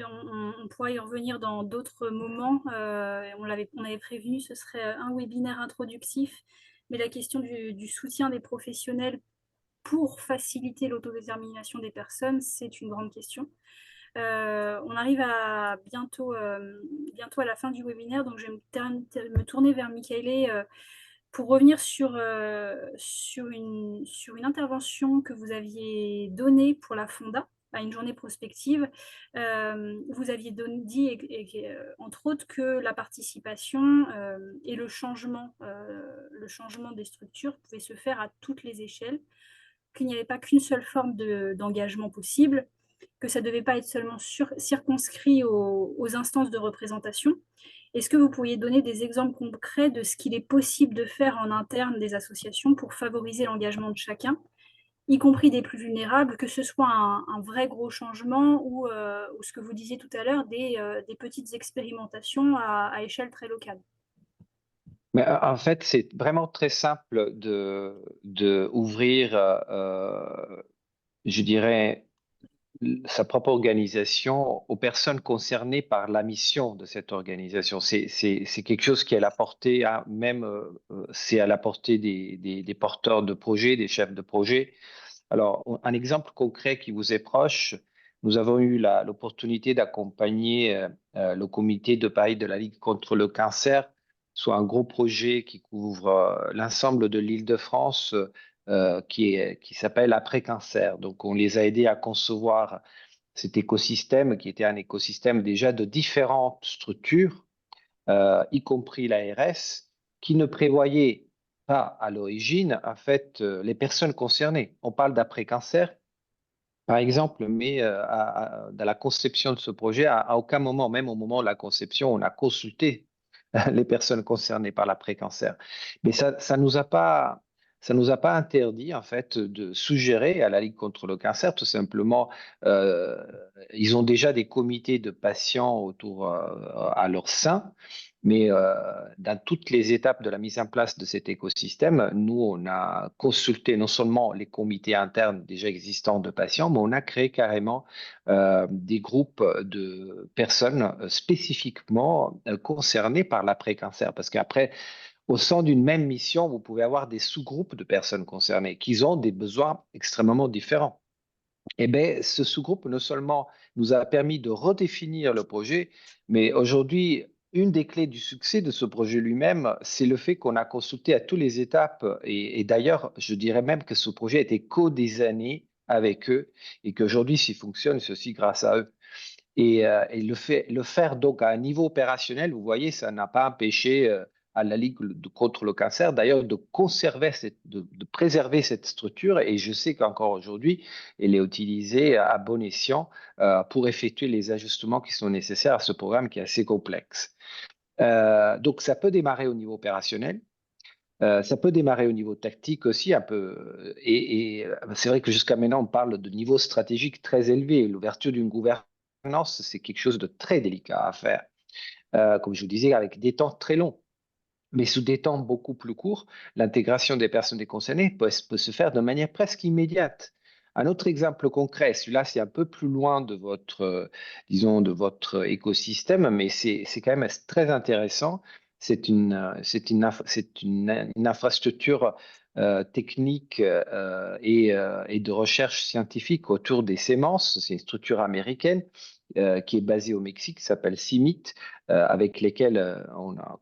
on pourra y revenir dans d'autres moments. On avait prévenu, ce serait un webinaire introductif, mais la question du soutien des professionnels pour faciliter l'autodétermination des personnes, c'est une grande question. On arrive bientôt à la fin du webinaire, donc je vais me tourner vers Michaëlé pour revenir sur une intervention que vous aviez donnée pour la Fonda, à une journée prospective. Vous aviez dit, entre autres, que la participation et le changement des structures pouvaient se faire à toutes les échelles, qu'il n'y avait pas qu'une seule forme d'engagement possible, que ça ne devait pas être seulement circonscrit aux instances de représentation. Est-ce que vous pourriez donner des exemples concrets de ce qu'il est possible de faire en interne des associations pour favoriser l'engagement de chacun, y compris des plus vulnérables, que ce soit un vrai gros changement ou ce que vous disiez tout à l'heure, des petites expérimentations à échelle très locale? Mais en fait, c'est vraiment très simple de ouvrir, je dirais, sa propre organisation aux personnes concernées par la mission de cette organisation. C'est quelque chose qui est à la portée, c'est à la portée des porteurs de projets, des chefs de projet. Alors, un exemple concret qui vous est proche, nous avons eu l'opportunité d'accompagner le comité de Paris de la Ligue contre le cancer, soit un gros projet qui couvre l'ensemble de l'Île-de-France, qui s'appelle Après-Cancer. Donc, on les a aidés à concevoir cet écosystème qui était un écosystème déjà de différentes structures, y compris l'ARS, qui ne prévoyait pas à l'origine, en fait, les personnes concernées. On parle d'après-cancer, par exemple, mais dans la conception de ce projet, à aucun moment, même au moment de la conception, on a consulté les personnes concernées par l'après-cancer. Mais ça nous a pas interdit en fait de suggérer à la Ligue contre le cancer, tout simplement, ils ont déjà des comités de patients autour à leur sein, mais dans toutes les étapes de la mise en place de cet écosystème, nous, on a consulté non seulement les comités internes déjà existants de patients, mais on a créé carrément des groupes de personnes spécifiquement concernées par l'après-cancer. Parce qu'après, au sein d'une même mission, vous pouvez avoir des sous-groupes de personnes concernées qui ont des besoins extrêmement différents. Eh bien, ce sous-groupe, non seulement nous a permis de redéfinir le projet, mais aujourd'hui, une des clés du succès de ce projet lui-même, c'est le fait qu'on a consulté à toutes les étapes. Et d'ailleurs, je dirais même que ce projet a été co-designé avec eux et qu'aujourd'hui, s'il fonctionne, c'est aussi grâce à eux. Et le faire donc à un niveau opérationnel, vous voyez, ça n'a pas empêché à la Ligue contre le cancer, d'ailleurs, de préserver cette structure. Et je sais qu'encore aujourd'hui, elle est utilisée à bon escient pour effectuer les ajustements qui sont nécessaires à ce programme qui est assez complexe. Donc, ça peut démarrer au niveau opérationnel. Ça peut démarrer au niveau tactique aussi un peu. Et c'est vrai que jusqu'à maintenant, on parle de niveau stratégique très élevé. L'ouverture d'une gouvernance, c'est quelque chose de très délicat à faire. Comme je vous disais, avec des temps très longs. Mais sous des temps beaucoup plus courts, l'intégration des personnes concernées peut se faire de manière presque immédiate. Un autre exemple concret, celui-là, c'est un peu plus loin de votre, disons, de votre écosystème, mais c'est quand même très intéressant. C'est une infrastructure technique et de recherche scientifique autour des sémences. C'est une structure américaine qui est basée au Mexique, qui s'appelle CIMIT, avec lesquels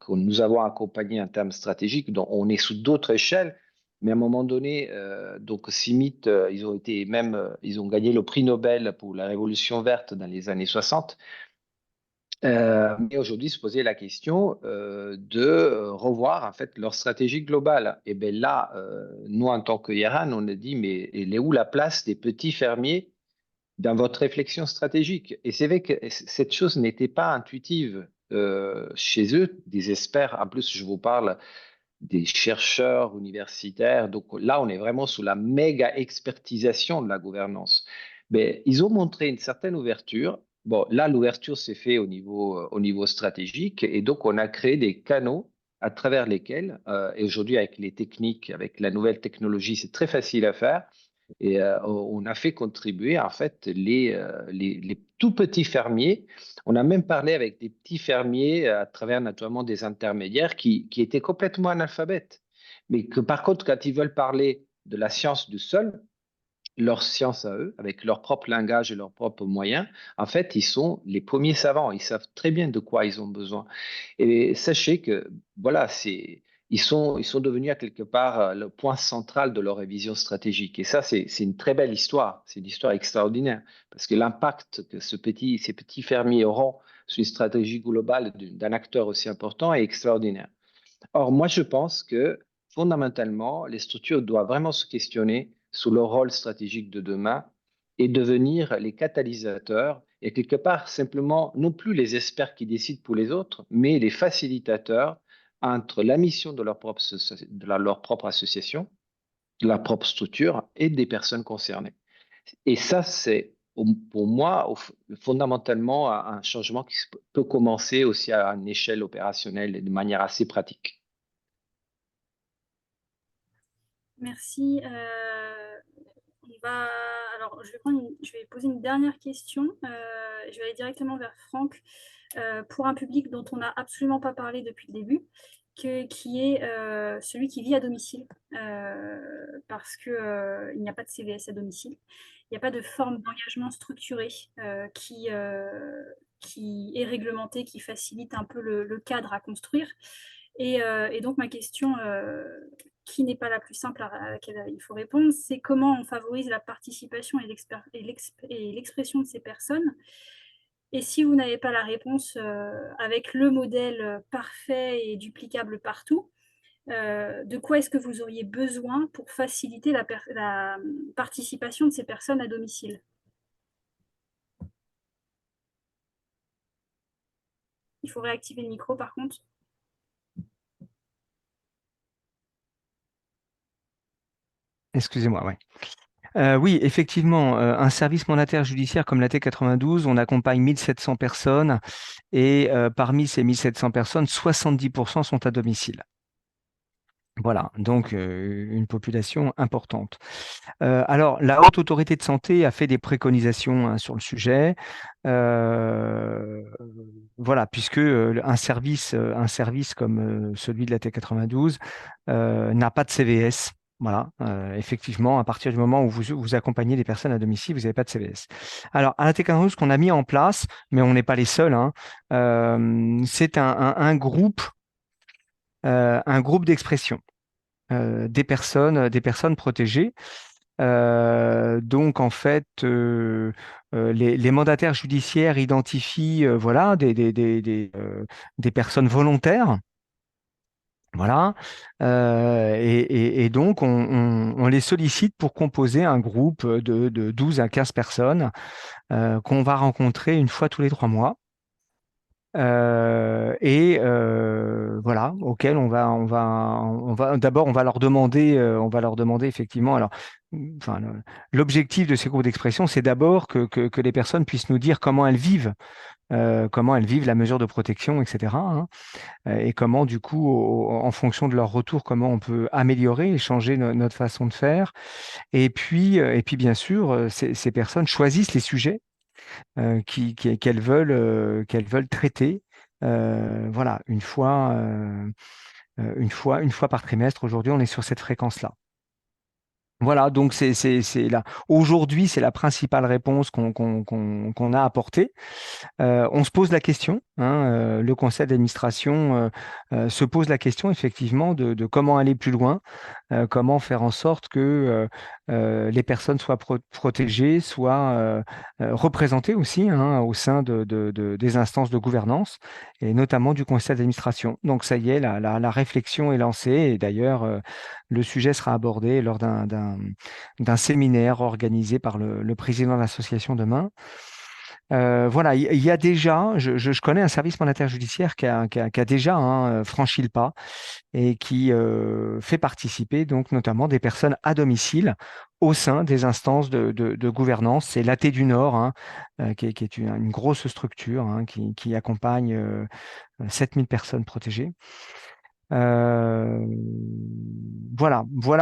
nous avons accompagné en termes stratégiques, dont on est sous d'autres échelles, Mais à un moment donné, donc CIMIT, ils ont gagné le prix Nobel pour la révolution verte dans les années 60. Mais aujourd'hui, se poser la question de revoir en fait leur stratégie globale. Et bien là, nous en tant que IRAN, on a dit mais elle est où la place des petits fermiers dans votre réflexion stratégique? Et c'est vrai que cette chose n'était pas intuitive chez eux, des experts. En plus, je vous parle des chercheurs universitaires. Donc là, on est vraiment sous la méga expertisation de la gouvernance. Mais ils ont montré une certaine ouverture. Bon, là, l'ouverture s'est faite au niveau stratégique. Et donc, on a créé des canaux à travers lesquels, et aujourd'hui, avec les techniques, avec la nouvelle technologie, c'est très facile à faire. Et on a fait contribuer en fait les tout petits fermiers. On a même parlé avec des petits fermiers à travers naturellement des intermédiaires qui étaient complètement analphabètes. Mais que par contre, quand ils veulent parler de la science du sol, leur science à eux, avec leur propre langage et leurs propres moyens, en fait, ils sont les premiers savants. Ils savent très bien de quoi ils ont besoin. Et sachez que, voilà, ils sont devenus à quelque part le point central de leur révision stratégique. Et ça, c'est une très belle histoire. C'est une histoire extraordinaire. Parce que l'impact que ces petits fermiers auront sur une stratégie globale d'un acteur aussi important est extraordinaire. Or, moi, je pense que fondamentalement, les structures doivent vraiment se questionner sur leur rôle stratégique de demain et devenir les catalysateurs et quelque part simplement non plus les experts qui décident pour les autres, mais les facilitateurs entre la mission de leur propre association, de leur propre structure et des personnes concernées. Et ça, c'est pour moi fondamentalement un changement qui peut commencer aussi à une échelle opérationnelle et de manière assez pratique. Merci. Alors, je vais poser une dernière question. Je vais aller directement vers Franck pour un public dont on n'a absolument pas parlé depuis le début, qui est celui qui vit à domicile, parce qu'il n'y a pas de CVS à domicile. Il n'y a pas de forme d'engagement structuré qui est réglementée, qui facilite un peu le cadre à construire. Et donc, ma question, qui n'est pas la plus simple à laquelle il faut répondre, c'est comment on favorise la participation et l'expression de ces personnes. Et si vous n'avez pas la réponse avec le modèle parfait et duplicable partout, de quoi est-ce que vous auriez besoin pour faciliter la participation de ces personnes à domicile? Il faut réactiver le micro par contre. Excusez-moi, ouais. Oui, effectivement, un service mandataire judiciaire comme la T92, on accompagne 1700 personnes et parmi ces 1700 personnes, 70% sont à domicile. Voilà, donc une population importante. Alors, la Haute Autorité de Santé a fait des préconisations sur le sujet. Voilà, puisque un service comme celui de la T92 n'a pas de CVS. Voilà, effectivement, à partir du moment où vous accompagnez des personnes à domicile, vous n'avez pas de CVS. Alors, à la T92, ce qu'on a mis en place, mais on n'est pas les seuls, hein, c'est un groupe d'expression des personnes protégées. Donc, en fait, les mandataires judiciaires identifient voilà, des personnes volontaires. Voilà. Et donc, on les sollicite pour composer un groupe de 12 à 15 personnes qu'on va rencontrer une fois tous les 3 mois. Voilà, auquel d'abord on va leur demander effectivement. Alors, enfin, l'objectif de ces groupes d'expression, c'est d'abord que les personnes puissent nous dire comment elles vivent la mesure de protection, etc. hein, et comment du coup, en fonction de leur retour, comment on peut améliorer et changer notre façon de faire. Et puis bien sûr, ces personnes choisissent les sujets qu'elles veulent traiter. Voilà, une fois par trimestre. Aujourd'hui, on est sur cette fréquence-là. Voilà, donc c'est là. Aujourd'hui, c'est la principale réponse qu'on a apportée. On se pose la question, hein, le conseil d'administration se pose la question effectivement de comment aller plus loin. comment faire en sorte que les personnes soient protégées, soient représentées aussi hein, au sein des instances de gouvernance et notamment du conseil d'administration. Donc ça y est, la réflexion est lancée et d'ailleurs le sujet sera abordé lors d'un séminaire organisé par le président de l'association demain. Voilà, il y a déjà, je connais un service mandataire judiciaire qui a déjà hein, franchi le pas et qui fait participer donc notamment des personnes à domicile au sein des instances de gouvernance. C'est l'AT du Nord, hein, qui est une grosse structure hein, qui accompagne 7000 personnes protégées. Voilà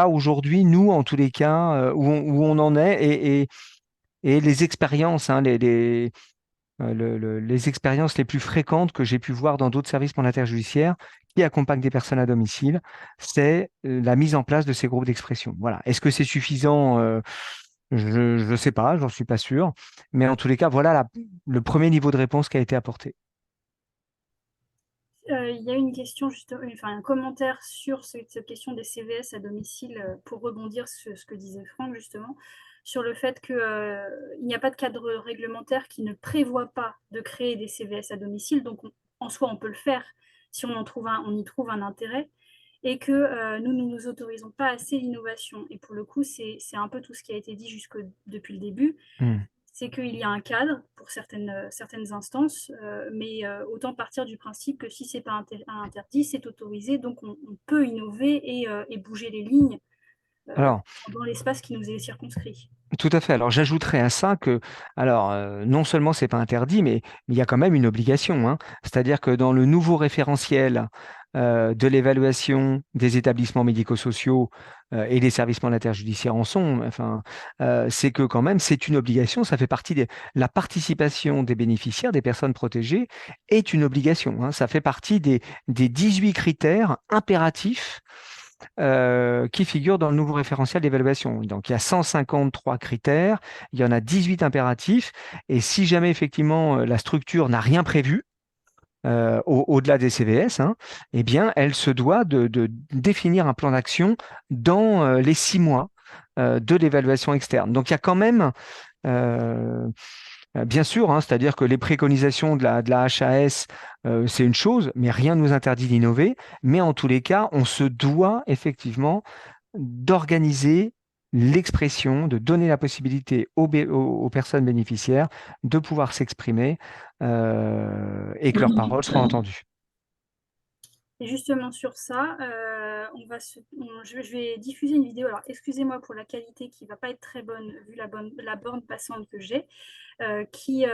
aujourd'hui, nous, en tous les cas, où on en est et les expériences, hein, les expériences les plus fréquentes que j'ai pu voir dans d'autres services mandataires judiciaires qui accompagnent des personnes à domicile, c'est la mise en place de ces groupes d'expression. Voilà. Est-ce que c'est suffisant? Je ne sais pas, j'en suis pas sûr. Mais en tous les cas, voilà le premier niveau de réponse qui a été apporté. Il y a une question, un commentaire sur cette question des CVS à domicile, pour rebondir sur ce que disait Franck, justement, sur le fait qu'il n'y a pas de cadre réglementaire qui ne prévoit pas de créer des CVS à domicile. Donc, en soi, on peut le faire si on y trouve un intérêt, et que nous ne nous autorisons pas assez l'innovation. Et pour le coup, c'est un peu tout ce qui a été dit depuis le début. C'est qu'il y a un cadre pour certaines instances, mais autant partir du principe que si ce n'est pas interdit, c'est autorisé, donc on peut innover et bouger les lignes Alors, dans l'espace qui nous est circonscrit. tout à fait. Alors, j'ajouterais à ça que, alors, non seulement c'est pas interdit, mais il y a quand même une obligation, hein. C'est-à-dire que dans le nouveau référentiel de l'évaluation des établissements médico-sociaux et des services mandataires judiciaires en sont, enfin, c'est que quand même c'est une obligation. Ça fait partie de la participation des bénéficiaires, des personnes protégées, est une obligation, hein. Ça fait partie des 18 critères impératifs qui figurent dans le nouveau référentiel d'évaluation. Donc, il y a 153 critères, il y en a 18 impératifs, et si jamais effectivement la structure n'a rien prévu, au-delà des CVS, hein, eh bien, elle se doit de définir un plan d'action dans les 6 mois de l'évaluation externe. Donc, il y a quand même bien sûr, hein, c'est-à-dire que les préconisations de la HAS, c'est une chose, mais rien ne nous interdit d'innover. Mais en tous les cas, on se doit effectivement d'organiser l'expression, de donner la possibilité aux personnes bénéficiaires de pouvoir s'exprimer et que leurs paroles soient entendues. Et justement sur ça, je vais diffuser une vidéo. Alors, excusez-moi pour la qualité qui ne va pas être très bonne vu la borne passante que j'ai, qui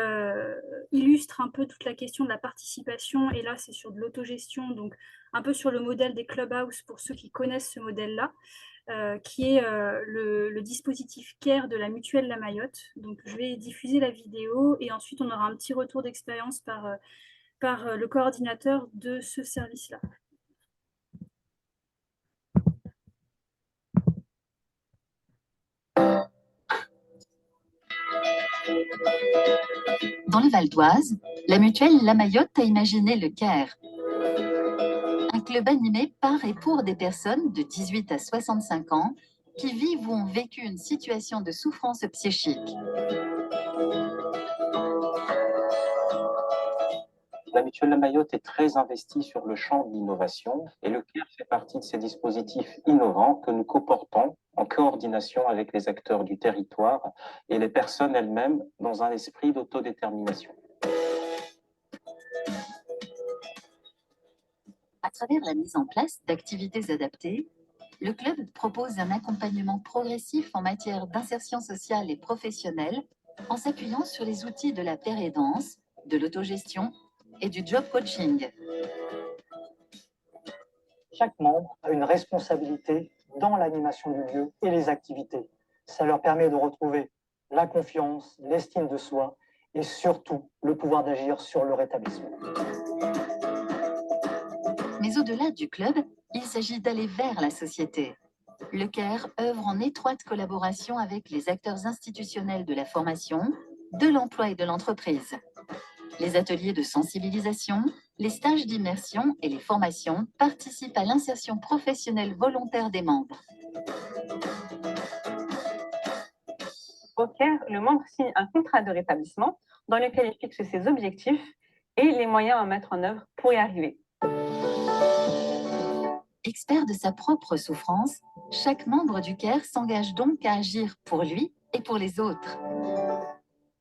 illustre un peu toute la question de la participation. Et là, c'est sur de l'autogestion, donc un peu sur le modèle des clubhouse pour ceux qui connaissent ce modèle-là, qui est le dispositif CARE de la mutuelle La Mayotte. Donc, je vais diffuser la vidéo et ensuite, on aura un petit retour d'expérience par le coordinateur de ce service-là. Dans le Val d'Oise, la mutuelle La Mayotte a imaginé le CARE, un club animé par et pour des personnes de 18 à 65 ans qui vivent ou ont vécu une situation de souffrance psychique. La mutuelle La Mayotte est très investie sur le champ de l'innovation et le CARE fait partie de ces dispositifs innovants que nous coportons en coordination avec les acteurs du territoire et les personnes elles-mêmes dans un esprit d'autodétermination. À travers la mise en place d'activités adaptées, le club propose un accompagnement progressif en matière d'insertion sociale et professionnelle en s'appuyant sur les outils de la pérédance, de l'autogestion et du job coaching. Chaque membre a une responsabilité dans l'animation du lieu et les activités. Ça leur permet de retrouver la confiance, l'estime de soi et surtout le pouvoir d'agir sur leur établissement. Mais au-delà du club, il s'agit d'aller vers la société. Le CARE œuvre en étroite collaboration avec les acteurs institutionnels de la formation, de l'emploi et de l'entreprise. Les ateliers de sensibilisation, Les stages d'immersion et les formations participent à l'insertion professionnelle volontaire des membres. Au Caire, le membre signe un contrat de rétablissement dans lequel il fixe ses objectifs et les moyens à mettre en œuvre pour y arriver. Expert de sa propre souffrance, chaque membre du CAIR s'engage donc à agir pour lui et pour les autres.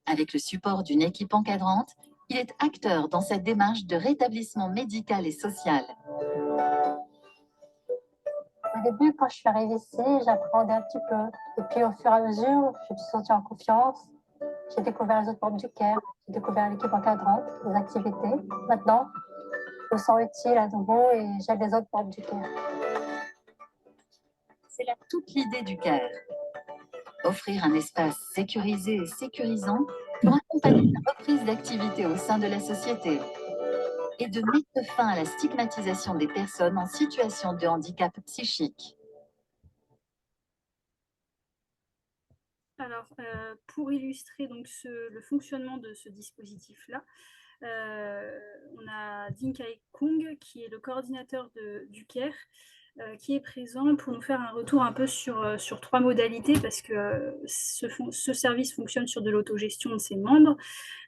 Avec le support d'une équipe encadrante, il est acteur dans cette démarche de rétablissement médical et social. Au début, quand je suis arrivée ici, j'appréhendais un petit peu. Et puis, au fur et à mesure, je me suis sentie en confiance. J'ai découvert les autres membres du CAIR, j'ai découvert l'équipe encadrante, les activités. Maintenant, je me sens utile à nouveau et j'aide les autres membres du CAIR. C'est là toute l'idée du CAIR. Offrir un espace sécurisé et sécurisant pour accompagner la reprise d'activité au sein de la société et de mettre fin à la stigmatisation des personnes en situation de handicap psychique. Alors, pour illustrer donc le fonctionnement de ce dispositif-là, on a Dinh Khai Kung, qui est le coordinateur du CAIR, qui est présent pour nous faire un retour un peu sur 3 modalités, parce que ce service fonctionne sur de l'autogestion de ses membres.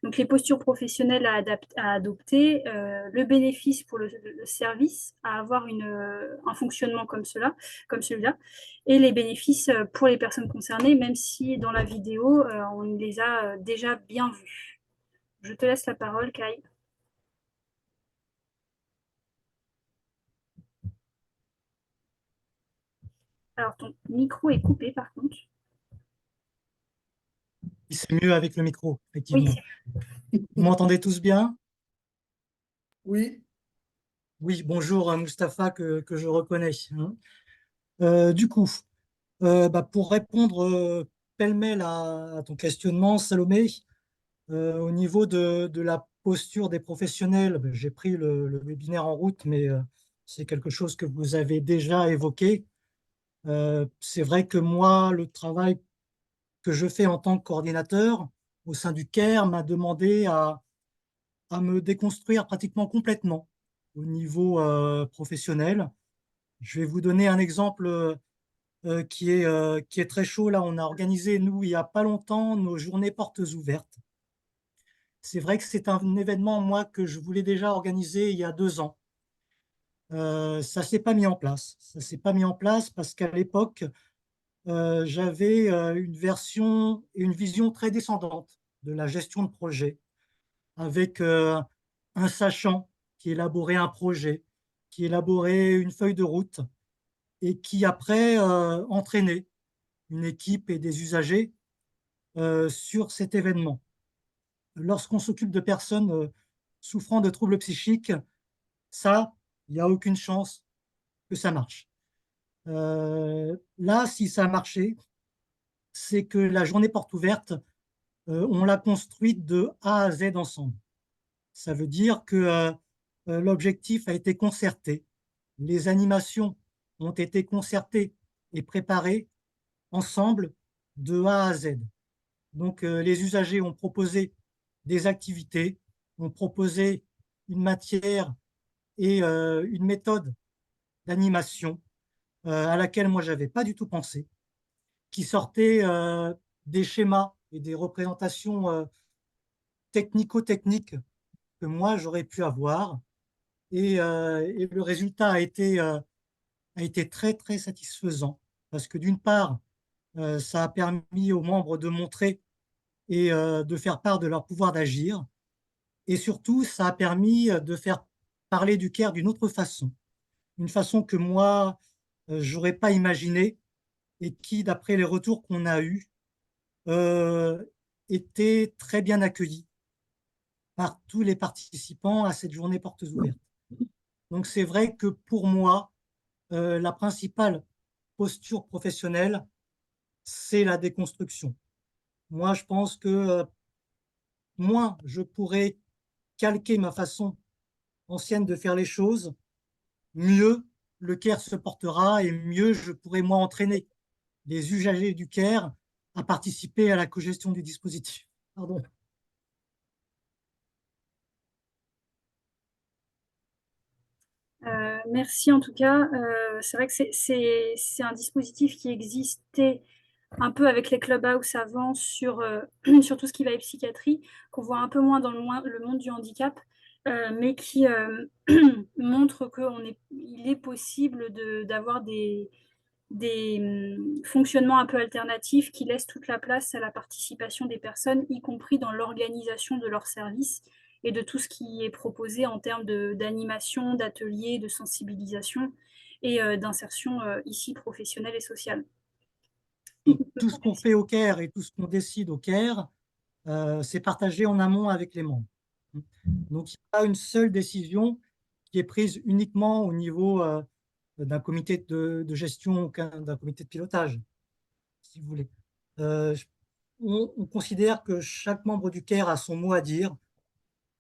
Donc les postures professionnelles à adopter, le bénéfice pour le service à avoir un fonctionnement comme celui-là, et les bénéfices pour les personnes concernées, même si dans la vidéo, on les a déjà bien vus. Je te laisse la parole, Kai. Alors, ton micro est coupé, par contre. C'est mieux avec le micro, effectivement. Oui, vous m'entendez tous bien? Oui. Oui, bonjour Mustapha, que je reconnais. Du coup, pour répondre pêle-mêle à ton questionnement, Salomé, au niveau de la posture des professionnels, j'ai pris le webinaire en route, mais c'est quelque chose que vous avez déjà évoqué. C'est vrai que moi, le travail que je fais en tant que coordinateur au sein du CAIR m'a demandé à me déconstruire pratiquement complètement au niveau professionnel. Je vais vous donner un exemple qui est très chaud. Là, on a organisé, nous, il n'y a pas longtemps, nos journées portes ouvertes. C'est vrai que c'est un événement, moi, que je voulais déjà organiser il y a 2 ans. Ça ne s'est pas mis en place. Ça ne s'est pas mis en place parce qu'à l'époque, j'avais une version et une vision très descendante de la gestion de projet, avec un sachant qui élaborait un projet, qui élaborait une feuille de route et qui après entraînait une équipe et des usagers sur cet événement. Lorsqu'on s'occupe de personnes souffrant de troubles psychiques, ça, il n'y a aucune chance que ça marche. Là, si ça a marché, c'est que la journée porte ouverte, on l'a construite de A à Z ensemble. Ça veut dire que l'objectif a été concerté, les animations ont été concertées et préparées ensemble de A à Z. Donc, les usagers ont proposé des activités, ont proposé une matière et une méthode d'animation à laquelle moi, je n'avais pas du tout pensé, qui sortait des schémas et des représentations technico-techniques que moi, j'aurais pu avoir. Et le résultat a été très, très satisfaisant parce que d'une part, ça a permis aux membres de montrer et de faire part de leur pouvoir d'agir. Et surtout, ça a permis de faire parler du CAIR d'une autre façon, une façon que moi, je n'aurais pas imaginée et qui, d'après les retours qu'on a eus, était très bien accueillie par tous les participants à cette journée portes ouvertes. Donc, c'est vrai que pour moi, la principale posture professionnelle, c'est la déconstruction. Moi, je pense que moins je pourrais calquer ma façon ancienne de faire les choses, mieux le CAIR se portera et mieux je pourrai, moi, entraîner les usagers du CAIR à participer à la cogestion du dispositif. Pardon. Merci en tout cas. C'est vrai que c'est un dispositif qui existait un peu avec les clubhouse avant sur, sur tout ce qui va être psychiatrie, qu'on voit un peu moins dans le monde du handicap, mais qui montre qu'il est possible d'avoir des fonctionnements un peu alternatifs qui laissent toute la place à la participation des personnes, y compris dans l'organisation de leurs services et de tout ce qui est proposé en termes d'animation, d'ateliers, de sensibilisation et d'insertion ici professionnelle et sociale. Donc, tout ce qu'on fait au CAIR et tout ce qu'on décide au CAIR, c'est partagé en amont avec les membres. Donc, il n'y a pas une seule décision qui est prise uniquement au niveau d'un comité de gestion ou d'un comité de pilotage, si vous voulez. On considère que chaque membre du CAIR a son mot à dire,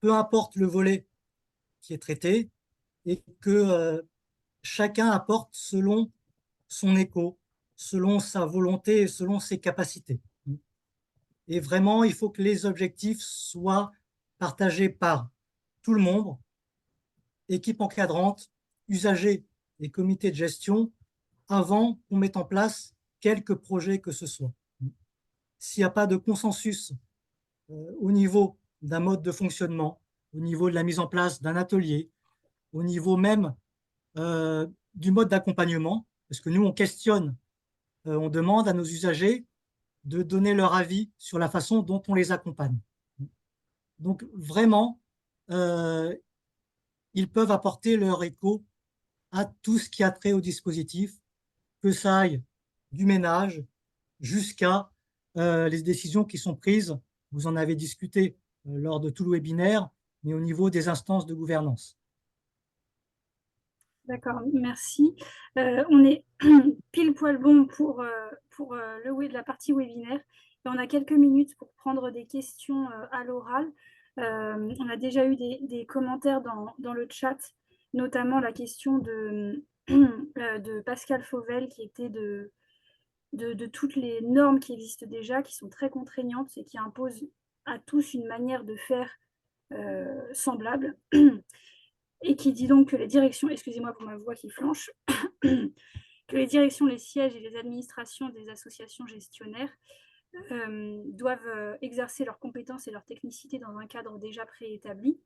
peu importe le volet qui est traité, et que chacun apporte selon son écho, selon sa volonté et selon ses capacités. Et vraiment, il faut que les objectifs soient partagés par tout le monde, équipe encadrante, usagers et comités de gestion, avant qu'on mette en place quelques projets que ce soit. S'il n'y a pas de consensus au niveau d'un mode de fonctionnement, au niveau de la mise en place d'un atelier, au niveau même du mode d'accompagnement, parce que nous, on questionne, on demande à nos usagers de donner leur avis sur la façon dont on les accompagne. Donc, vraiment, ils peuvent apporter leur écho à tout ce qui a trait au dispositif, que ça aille du ménage jusqu'à les décisions qui sont prises. Vous en avez discuté lors de tout le webinaire, mais au niveau des instances de gouvernance. D'accord, merci. On est pile poil bon pour la partie webinaire. Et on a quelques minutes pour prendre des questions à l'oral. On a déjà eu des commentaires dans le chat, notamment la question de Pascal Fauvel qui était de toutes les normes qui existent déjà, qui sont très contraignantes et qui imposent à tous une manière de faire semblable. Et qui dit donc que les directions, excusez-moi pour ma voix qui flanche, que les directions, les sièges et les administrations des associations gestionnaires doivent exercer leurs compétences et leur technicité dans un cadre déjà préétabli.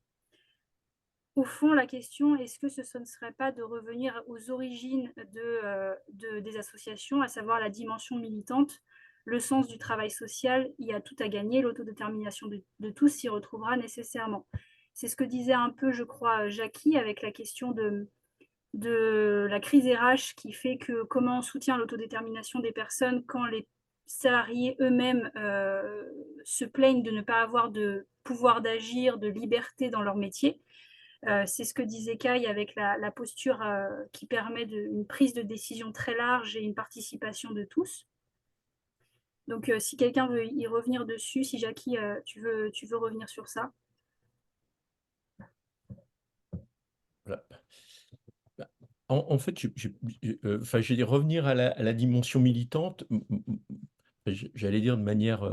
Au fond, la question, est-ce que ce ne serait pas de revenir aux origines des associations, à savoir la dimension militante, le sens du travail social, il y a tout à gagner, l'autodétermination de tous s'y retrouvera nécessairement. C'est ce que disait un peu, je crois, Jackie, avec la question de la crise RH qui fait que comment on soutient l'autodétermination des personnes quand les salariés eux-mêmes se plaignent de ne pas avoir de pouvoir d'agir, de liberté dans leur métier. C'est ce que disait Kai avec la posture qui permet une prise de décision très large et une participation de tous. Donc, si quelqu'un veut y revenir dessus, si Jackie, tu veux revenir sur ça. Voilà. En fait, je vais revenir à la dimension militante, j'allais dire de manière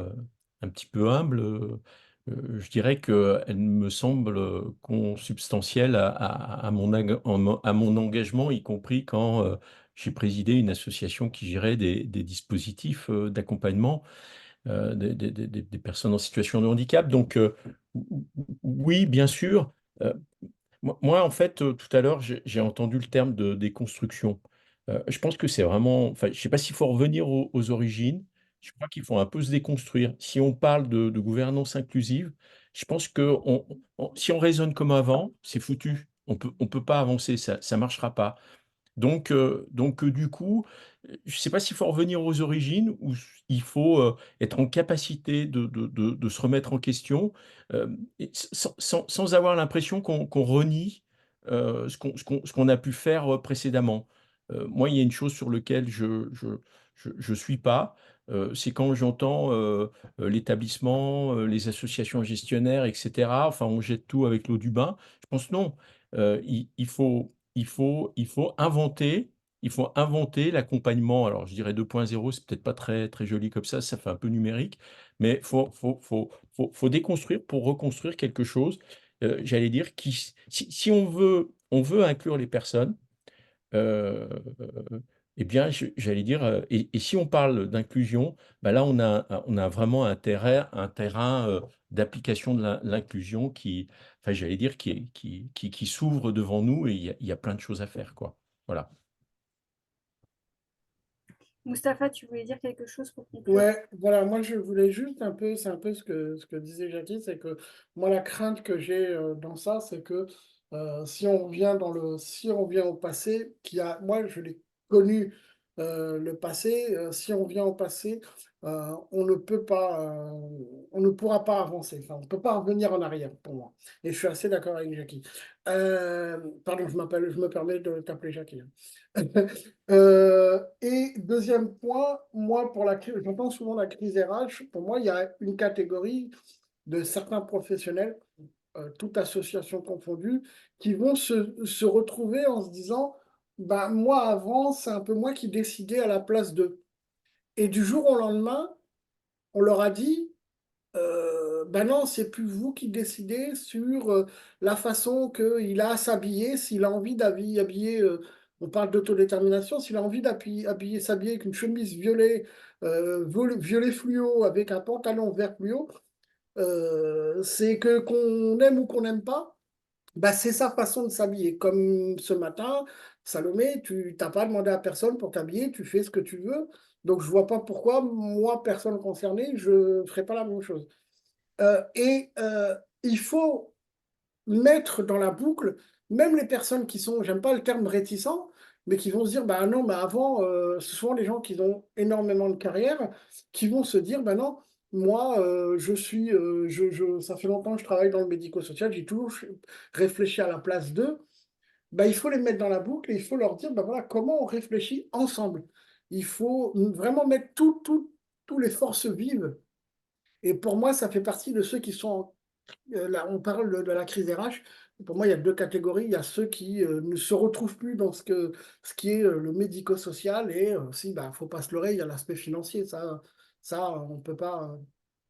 un petit peu humble, je dirais qu'elle me semble consubstantielle à mon engagement, y compris quand j'ai présidé une association qui gérait des dispositifs d'accompagnement des personnes en situation de handicap. Donc, oui, bien sûr. Moi, en fait, tout à l'heure, j'ai entendu le terme de déconstruction. Je pense que c'est vraiment, enfin, je ne sais pas s'il faut revenir aux origines. Je crois qu'il faut un peu se déconstruire. Si on parle de gouvernance inclusive, je pense que si on raisonne comme avant, c'est foutu. On peut pas avancer, ça ne marchera pas. Donc, du coup, je ne sais pas s'il faut revenir aux origines ou il faut être en capacité de se remettre en question et sans avoir l'impression qu'on renie ce qu'on a pu faire précédemment. Moi, il y a une chose sur laquelle je suis pas, c'est quand j'entends l'établissement, les associations gestionnaires, etc. Enfin, on jette tout avec l'eau du bain. Je pense non. Il faut inventer l'accompagnement. Alors, je dirais 2.0, c'est peut-être pas très, très joli comme ça fait un peu numérique, mais faut déconstruire pour reconstruire quelque chose, j'allais dire, si on veut inclure les personnes, eh bien, j'allais dire, et si on parle d'inclusion, bah là, on a vraiment un terrain d'application de l'inclusion qui, enfin, j'allais dire, qui s'ouvre devant nous et il y a plein de choses à faire, quoi. Voilà. Mustapha, tu voulais dire quelque chose pour conclure? Ouais, voilà, moi je voulais juste un peu, c'est un peu ce que disait Jackie, c'est que moi la crainte que j'ai dans ça, c'est que si on vient au passé, moi je l'ai connu le passé, si on vient au passé, on ne pourra pas avancer, enfin, on ne peut pas revenir en arrière pour moi. Et je suis assez d'accord avec Jackie. Pardon, je me permets de t'appeler Jackie. Et deuxième point, moi, j'entends souvent la crise RH. Pour moi, il y a une catégorie de certains professionnels, toute association confondue, qui vont se retrouver en se disant, bah, moi, avant, c'est un peu moi qui décidais à la place d'eux. Et du jour au lendemain, on leur a dit, ben non, c'est plus vous qui décidez sur la façon qu'il a à s'habiller, s'il a envie d'habiller, on parle d'autodétermination, s'il a envie s'habiller avec une chemise violet fluo, avec un pantalon vert fluo, c'est que qu'on aime ou qu'on n'aime pas, bah, c'est sa façon de s'habiller. Comme ce matin, Salomé, tu n'as pas demandé à personne pour t'habiller, tu fais ce que tu veux. Donc, je vois pas pourquoi, moi, personne concernée, je ne ferais pas la même chose. Il faut mettre dans la boucle, même les personnes qui sont, j'aime pas le terme réticents, mais qui vont se dire, bah non, mais avant, ce sont les gens qui ont énormément de carrière, qui vont se dire, bah non, moi, ça fait longtemps que je travaille dans le médico-social, j'ai toujours réfléchi à la place d'eux. Bah, il faut les mettre dans la boucle et il faut leur dire, bah voilà, comment on réfléchit ensemble. Il faut vraiment mettre tous les forces vives. Et pour moi, ça fait partie de ceux qui sont là, on parle de la crise RH. Pour moi, il y a deux catégories. Il y a ceux qui ne se retrouvent plus dans ce qui est le médico-social et aussi, bah, faut pas se leurrer, il y a l'aspect financier. On peut pas,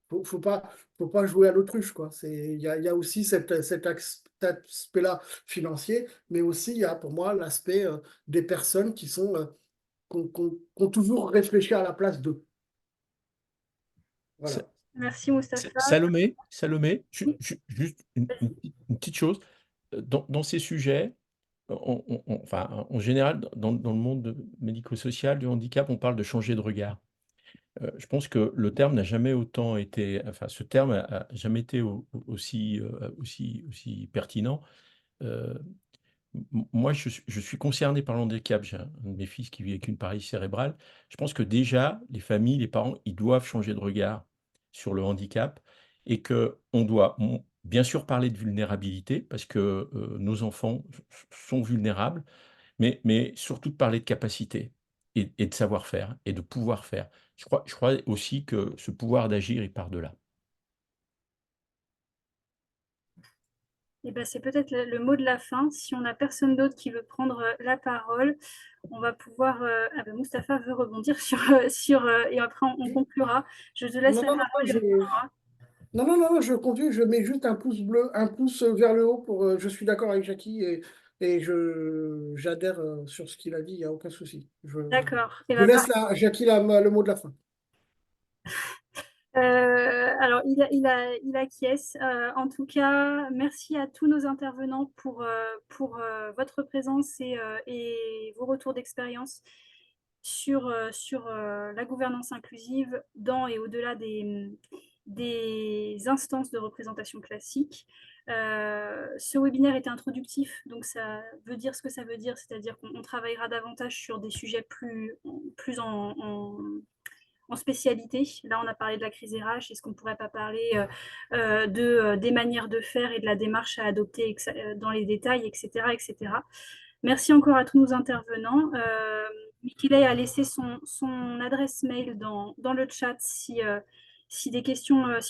faut pas jouer à l'autruche, quoi. Il y a aussi cet aspect-là financier, mais aussi il y a pour moi l'aspect des personnes qui ont toujours réfléchi à la place d'eux. Voilà. Merci Mustapha. Salomé, Oui. juste une petite chose. Dans ces sujets, enfin, en général, dans le monde médico-social, du handicap, on parle de changer de regard. Je pense que le terme n'a jamais autant été, enfin, ce terme a jamais été aussi pertinent. Moi, je suis concerné par le handicap. J'ai un de mes fils qui vit avec une paralysie cérébrale. Je pense que déjà, les familles, les parents, ils doivent changer de regard sur le handicap et qu'on doit bien sûr parler de vulnérabilité parce que nos enfants sont vulnérables, mais surtout de parler de capacité et de savoir-faire et de pouvoir faire. Je crois aussi que ce pouvoir d'agir, il part de là. Eh ben, c'est peut-être le mot de la fin. Si on n'a personne d'autre qui veut prendre la parole, on va pouvoir. Ah ben, Mustapha veut rebondir et après on conclura. Je te laisse Non, la non, parole. non, je continue, je mets juste un pouce bleu, un pouce vers le haut pour. Je suis d'accord avec Jackie et j'adhère sur ce qu'il a dit, il n'y a aucun souci. D'accord. Je laisse Jackie le mot de la fin. Alors, il acquiesce. En tout cas, merci à tous nos intervenants pour votre présence et vos retours d'expérience sur la gouvernance inclusive dans et au-delà des instances de représentation classiques. Ce webinaire était introductif, donc ça veut dire ce que ça veut dire, c'est-à-dire qu'on travaillera davantage sur des sujets plus en spécialité. Là, on a parlé de la crise RH. Est-ce qu'on ne pourrait pas parler des manières de faire et de la démarche à adopter dans les détails, etc., etc. Merci encore à tous nos intervenants. Michele a laissé son adresse mail dans le chat si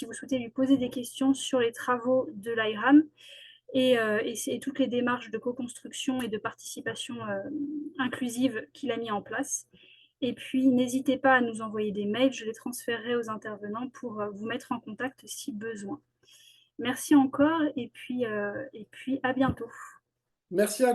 vous souhaitez lui poser des questions sur les travaux de l'AIRAM et toutes les démarches de co-construction et de participation inclusive qu'il a mis en place. Et puis, n'hésitez pas à nous envoyer des mails, je les transférerai aux intervenants pour vous mettre en contact si besoin. Merci encore et puis à bientôt. Merci à